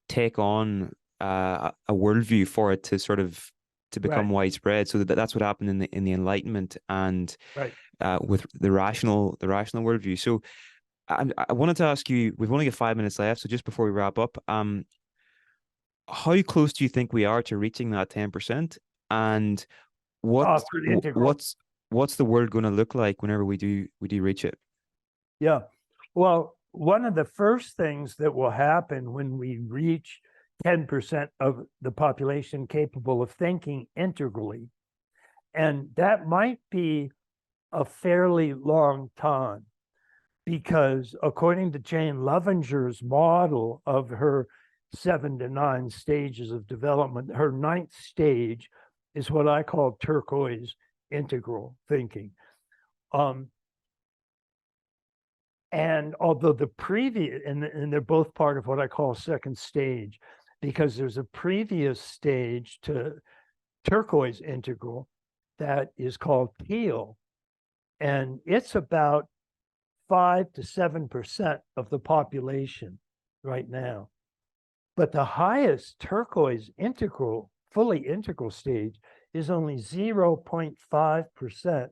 take on a worldview for it to sort of to become widespread. So that's what happened in the Enlightenment and with the rational worldview. So I wanted to ask you, we've only got 5 minutes left, so just before we wrap up, how close do you think we are to reaching that 10%? And what's the world going to look like whenever we do reach it? Yeah. Well, one of the first things that will happen when we reach 10% of the population capable of thinking integrally, and that might be a fairly long time, because according to Jane Lovinger's model of her 7 to 9 stages of development, her 9th stage is what I call turquoise integral thinking. And although the previous, and they're both part of what I call 2nd stage, because there's a previous stage to turquoise integral that is called teal, and it's about 5 to 7% of the population right now. But the highest turquoise integral, fully integral stage is only 0.5%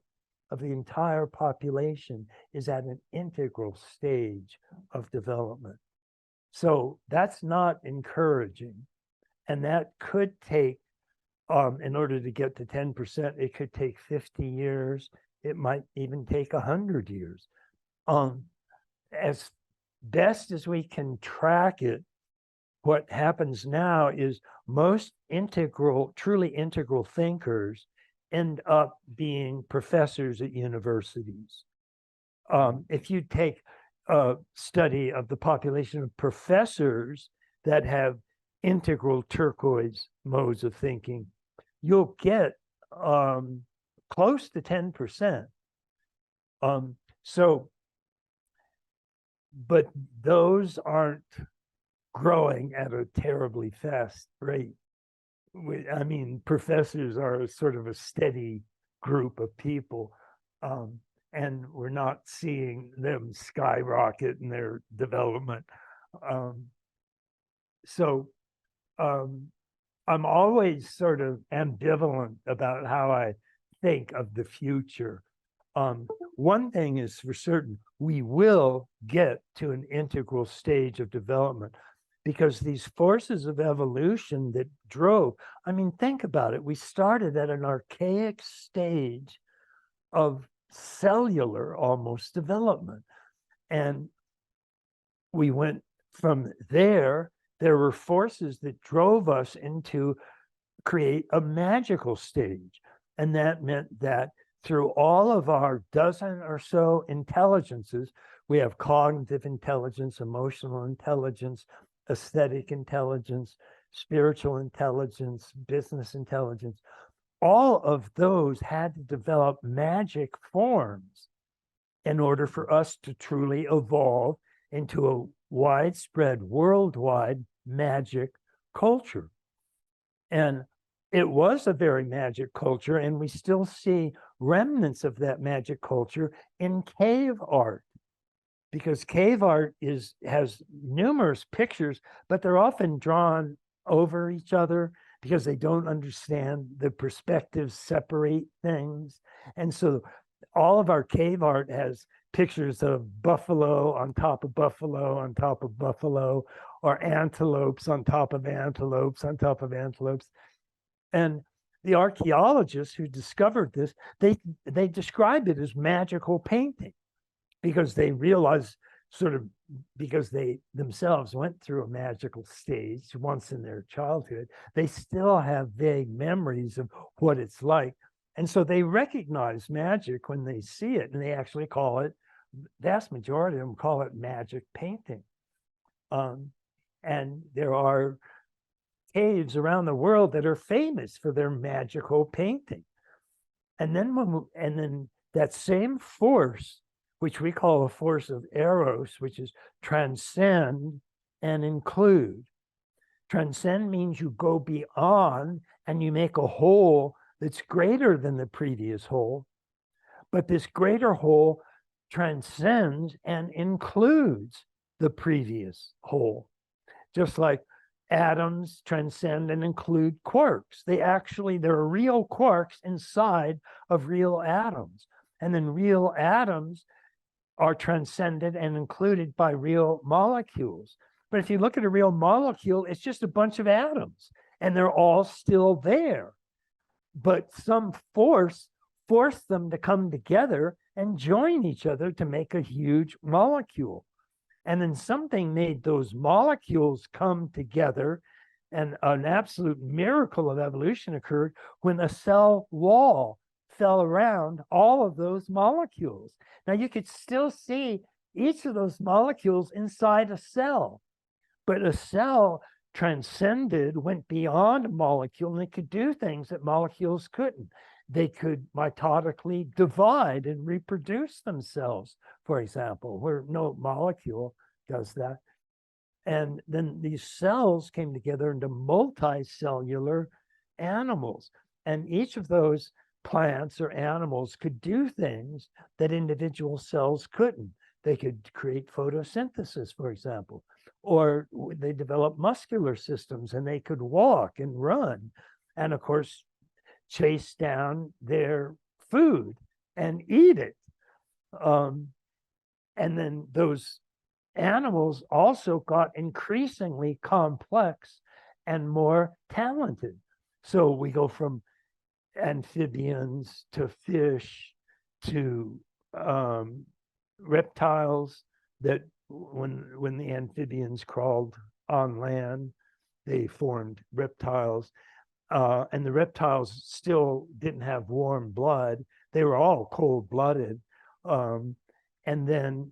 of the entire population is at an integral stage of development. So that's not encouraging. And that could take, in order to get to 10%, it could take 50 years. It might even take 100 years. As best as we can track it, what happens now is most truly integral thinkers end up being professors at universities. If you take a study of the population of professors that have integral turquoise modes of thinking, you'll get close to 10%. But those aren't growing at a terribly fast rate. I mean, professors are sort of a steady group of people, and we're not seeing them skyrocket in their development. I'm always sort of ambivalent about how I think of the future. One thing is for certain, we will get to an integral stage of development, because these forces of evolution that drove, I mean, think about it. We started at an archaic stage of cellular almost development. And we went from there were forces that drove us into create a magical stage. And that meant that through all of our dozen or so intelligences, we have cognitive intelligence, emotional intelligence, aesthetic intelligence, spiritual intelligence, business intelligence. All of those had to develop magic forms in order for us to truly evolve into a widespread, worldwide magic culture. And it was a very magic culture, and we still see remnants of that magic culture in cave art, because cave art has numerous pictures, but they're often drawn over each other because they don't understand the perspectives separate things. And so all of our cave art has pictures of buffalo on top of buffalo on top of buffalo, or antelopes on top of antelopes on top of antelopes. And the archaeologists who discovered this, they describe it as magical painting, because they realize, because they themselves went through a magical stage once in their childhood, they still have vague memories of what it's like. And so they recognize magic when they see it, and they actually call it, vast majority of them call it magic painting. And there are caves around the world that are famous for their magical painting. And then that same force, which we call a force of eros, which is transcend and include. Transcend means you go beyond and you make a whole that's greater than the previous whole. But this greater whole transcends and includes the previous whole. Just like atoms transcend and include quarks. There are real quarks inside of real atoms. And then real atoms are transcended and included by real molecules. But if you look at a real molecule, it's just a bunch of atoms, and they're all still there. But some force forced them to come together and join each other to make a huge molecule. And then something made those molecules come together, and an absolute miracle of evolution occurred when a cell wall fell around all of those molecules. Now you could still see each of those molecules inside a cell, but a cell transcended, went beyond a molecule, and it could do things that molecules couldn't. They could mitotically divide and reproduce themselves, for example, where no molecule does that. And then these cells came together into multicellular animals. And each of those plants or animals could do things that individual cells couldn't. They could create photosynthesis, for example, or they developed muscular systems and they could walk and run. And of course, chase down their food and eat it. And then those animals also got increasingly complex and more talented. So we go from amphibians to fish to reptiles that when the amphibians crawled on land, they formed reptiles. And the reptiles still didn't have warm blood. They were all cold-blooded. And then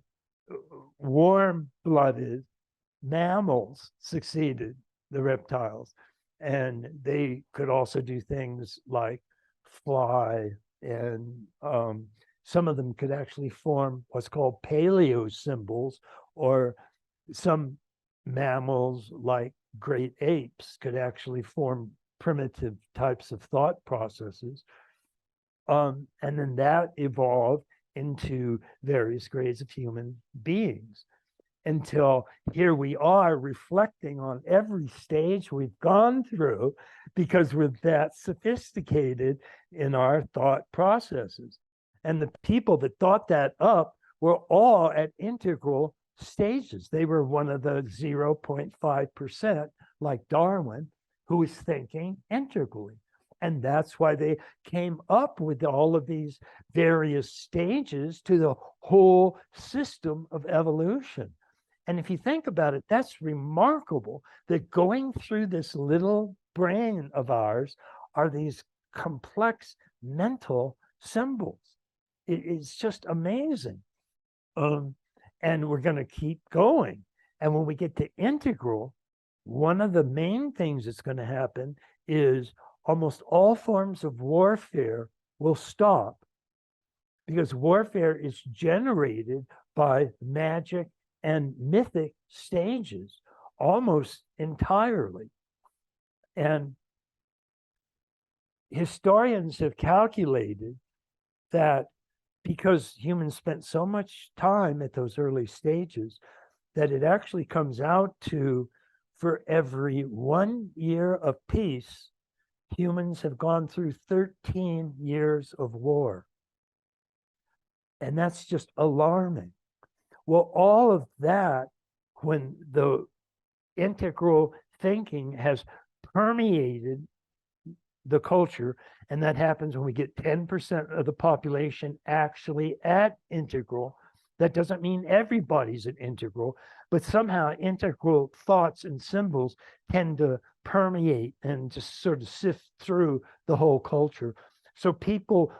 warm-blooded mammals succeeded the reptiles. And they could also do things like fly, and some of them could actually form what's called paleo symbols, or some mammals like great apes could actually form primitive types of thought processes. And then that evolved into various grades of human beings, until here we are reflecting on every stage we've gone through, because we're that sophisticated in our thought processes. And the people that thought that up were all at integral stages. They were one of the 0.5%, like Darwin, who was thinking integrally. And that's why they came up with all of these various stages to the whole system of evolution. And if you think about it, that's remarkable, that going through this little brain of ours are these complex mental symbols. It's just amazing. And we're going to keep going. And when we get to integral, one of the main things that's going to happen is almost all forms of warfare will stop, because warfare is generated by magic and mythic stages almost entirely. And historians have calculated that because humans spent so much time at those early stages, that it actually comes out to, for every 1 year of peace, humans have gone through 13 years of war. And that's just alarming. Well, all of that, when the integral thinking has permeated the culture, and that happens when we get 10% of the population actually at integral. That doesn't mean everybody's at integral, but somehow integral thoughts and symbols tend to permeate and just sort of sift through the whole culture. So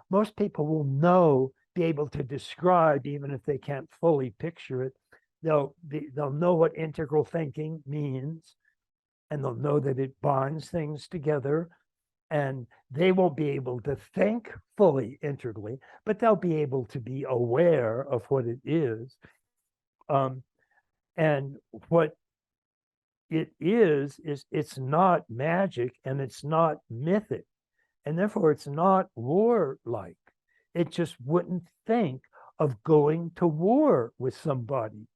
most people will be able to describe, even if they can't fully picture it. They'll know what integral thinking means, and they'll know that it binds things together, and they won't be able to think fully integrally, but they'll be able to be aware of what it is. And what it is it's not magic and it's not mythic, and therefore it's not warlike. It just wouldn't think of going to war with somebody.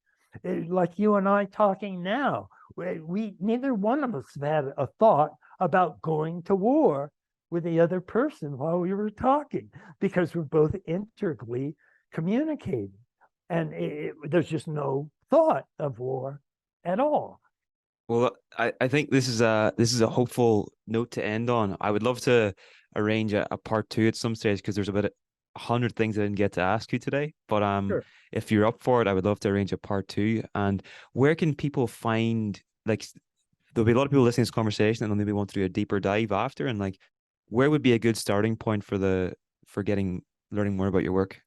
Like you and I talking now, we neither one of us had a thought about going to war with the other person while we were talking, because we're both integrally communicating, and there's just no thought of war at all. Well, I think this is a hopeful note to end on. I would love to arrange a part two at some stage, because there's about 100 things I didn't get to ask you today. But Sure. if you're up for it, I would love to arrange a part two. And where can people find, like, there'll be a lot of people listening to this conversation and they'll maybe want to do a deeper dive after, and like, where would be a good starting point for learning more about your work?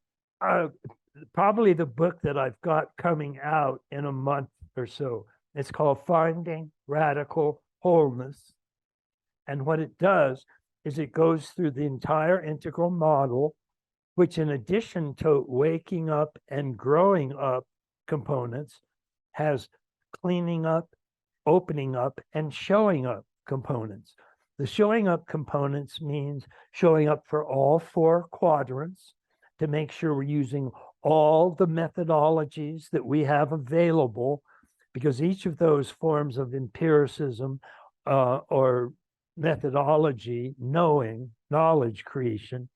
Probably the book that I've got coming out in a month or so. It's called Finding Radical Wholeness. And what it does is it goes through the entire integral model, which, in addition to waking up and growing up components, has cleaning up, opening up, and showing up components. The showing up components means showing up for all four quadrants to make sure we're using all the methodologies that we have available, because each of those forms of empiricism or methodology, knowledge creation,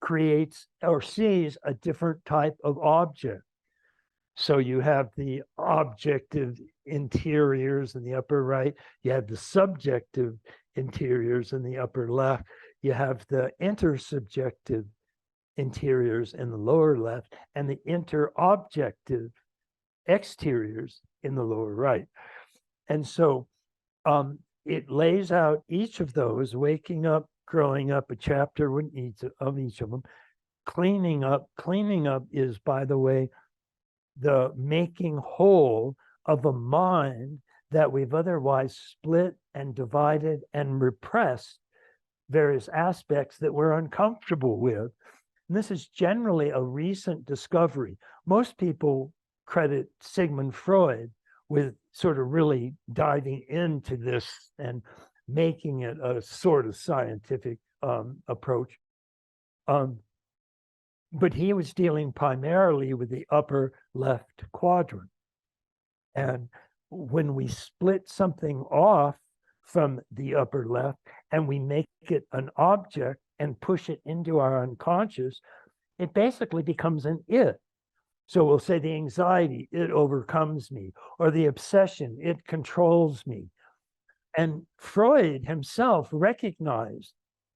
creates or sees a different type of object. So you have the objective interiors in the upper right, you have the subjective interiors in the upper left, you have the intersubjective interiors in the lower left, and the interobjective exteriors in the lower right. And so it lays out each of those, waking up, growing up, a chapter of each of them. Cleaning up is, by the way, the making whole of a mind that we've otherwise split and divided and repressed various aspects that we're uncomfortable with. And this is generally a recent discovery. Most people credit Sigmund Freud with sort of really diving into this and making it a sort of scientific approach. But he was dealing primarily with the upper left quadrant. And when we split something off from the upper left and we make it an object and push it into our unconscious, it basically becomes an it. So we'll say the anxiety, it overcomes me, or the obsession, it controls me. And Freud himself recognized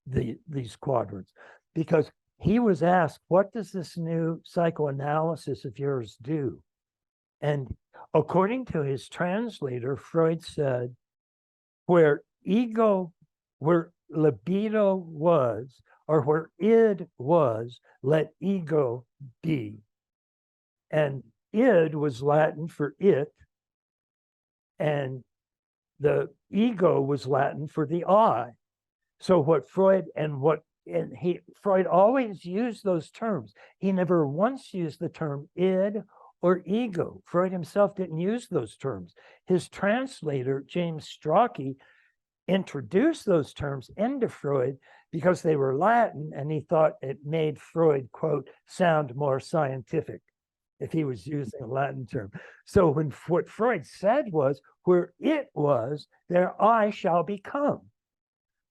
these quadrants, because he was asked, what does this new psychoanalysis of yours do? And according to his translator, Freud said, where libido was, or where id was, let ego be. And id was Latin for it, and the ego was Latin for the I. So Freud always used those terms. He never once used the term id or ego. Freud himself didn't use those terms. His translator, James Strachey, introduced those terms into Freud because they were Latin, and he thought it made Freud, quote, sound more scientific if he was using a Latin term. So what Freud said was, where it was, there I shall become.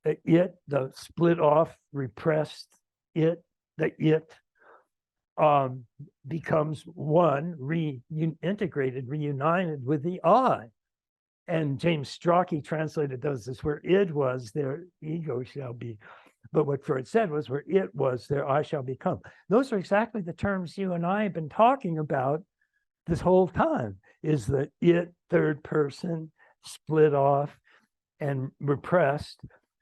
The split off, repressed it, becomes one, reintegrated, reunited with the I. And James Strachey translated those as, where id was, there ego shall be. But what Freud said was, where it was, there I shall become. Those are exactly the terms you and I have been talking about this whole time, is the it, third person, split off and repressed.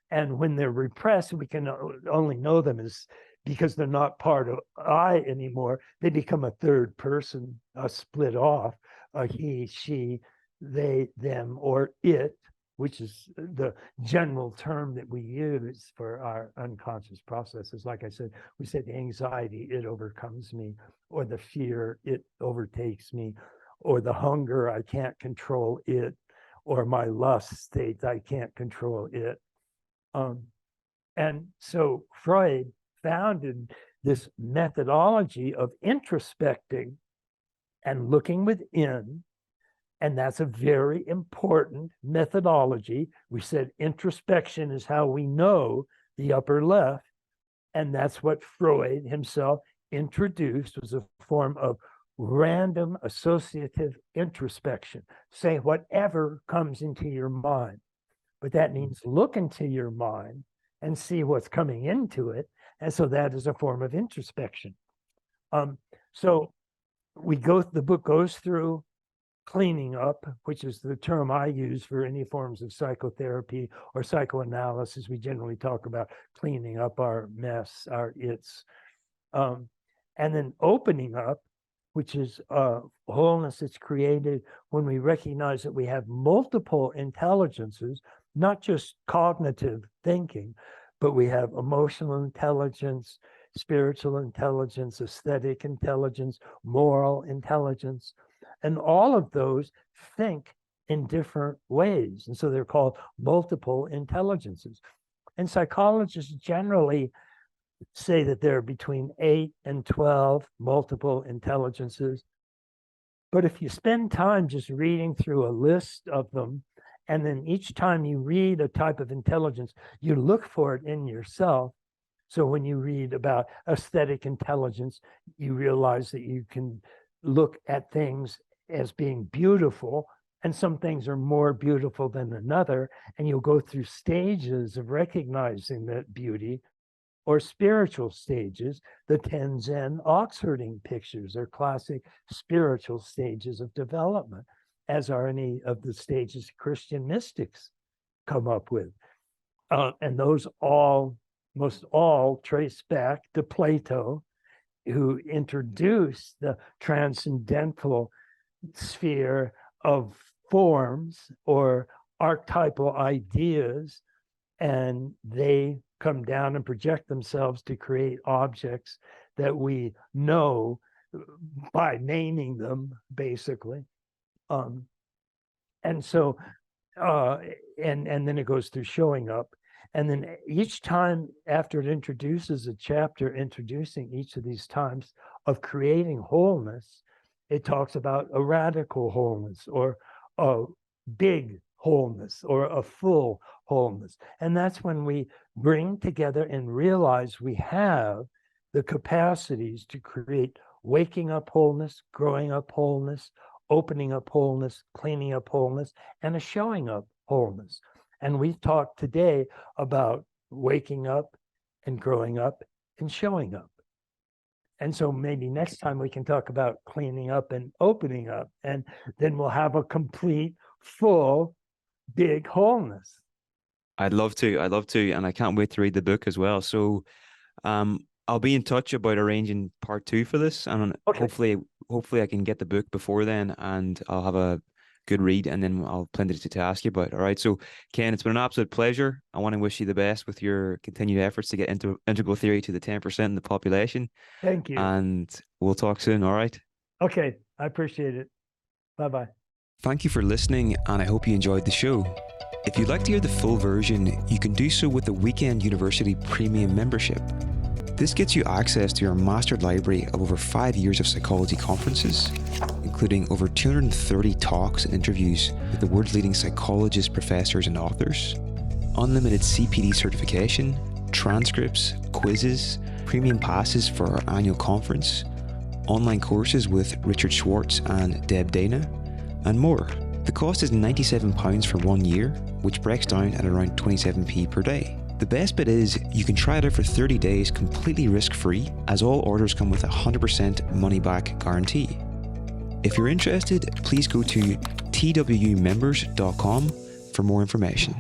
And when they're repressed, we can only know them as, because they're not part of I anymore, they become a third person, a split off, a he, she, they, them, or it. which is the general term that we use for our unconscious processes. Like I said, we said anxiety, it overcomes me, or the fear, it overtakes me, or the hunger, I can't control it, or my lust state, I can't control it. And so Freud founded this methodology of introspecting and looking within. And that's a very important methodology. We said introspection is how we know the upper left. And that's what Freud himself introduced, was a form of random associative introspection. Say whatever comes into your mind. But that means look into your mind and see what's coming into it. And so that is a form of introspection. So the book goes through cleaning up, which is the term I use for any forms of psychotherapy or psychoanalysis. We generally talk about cleaning up our mess, our its. And then opening up, which is wholeness that's created when we recognize that we have multiple intelligences, not just cognitive thinking, but we have emotional intelligence, spiritual intelligence, aesthetic intelligence, moral intelligence. And all of those think in different ways. And so they're called multiple intelligences. And psychologists generally say that there are between 8 and 12 multiple intelligences. But if you spend time just reading through a list of them, and then each time you read a type of intelligence, you look for it in yourself. So when you read about aesthetic intelligence, you realize that you can look at things as being beautiful, and some things are more beautiful than another, and you'll go through stages of recognizing that beauty, or spiritual stages. The Tenzen Oxfording pictures are classic spiritual stages of development, as are any of the stages Christian mystics come up with. And those most all trace back to Plato, who introduced the transcendental sphere of forms or archetypal ideas, and they come down and project themselves to create objects that we know by naming them, basically. And so, and then it goes through showing up. And then each time after it introduces a chapter introducing each of these times of creating wholeness, it talks about a radical wholeness, or a big wholeness, or a full wholeness. And that's when we bring together and realize we have the capacities to create waking up wholeness, growing up wholeness, opening up wholeness, cleaning up wholeness, and a showing up wholeness. And we've talked today about waking up and growing up and showing up. And so maybe next time we can talk about cleaning up and opening up, and then we'll have a complete, full, big wholeness. I'd love to, and I can't wait to read the book as well. So I'll be in touch about arranging part 2 for this, and okay. hopefully I can get the book before then, and I'll have a good read, and then I'll plenty to ask you about. All right. So Ken, it's been an absolute pleasure. I want to wish you the best with your continued efforts to get into integral theory to the 10% of the population. Thank you. And we'll talk soon. All right. Okay. I appreciate it. Bye-bye. Thank you for listening, and I hope you enjoyed the show. If you'd like to hear the full version, you can do so with the Weekend University Premium membership. This gets you access to our mastered library of over 5 years of psychology conferences, including over 230 talks and interviews with the world's leading psychologists, professors, and authors, unlimited CPD certification, transcripts, quizzes, premium passes for our annual conference, online courses with Richard Schwartz and Deb Dana, and more. The cost is £97 for 1 year, which breaks down at around 27p per day. The best bit is you can try it out for 30 days completely risk-free, as all orders come with a 100% money-back guarantee. If you're interested, please go to twmembers.com for more information.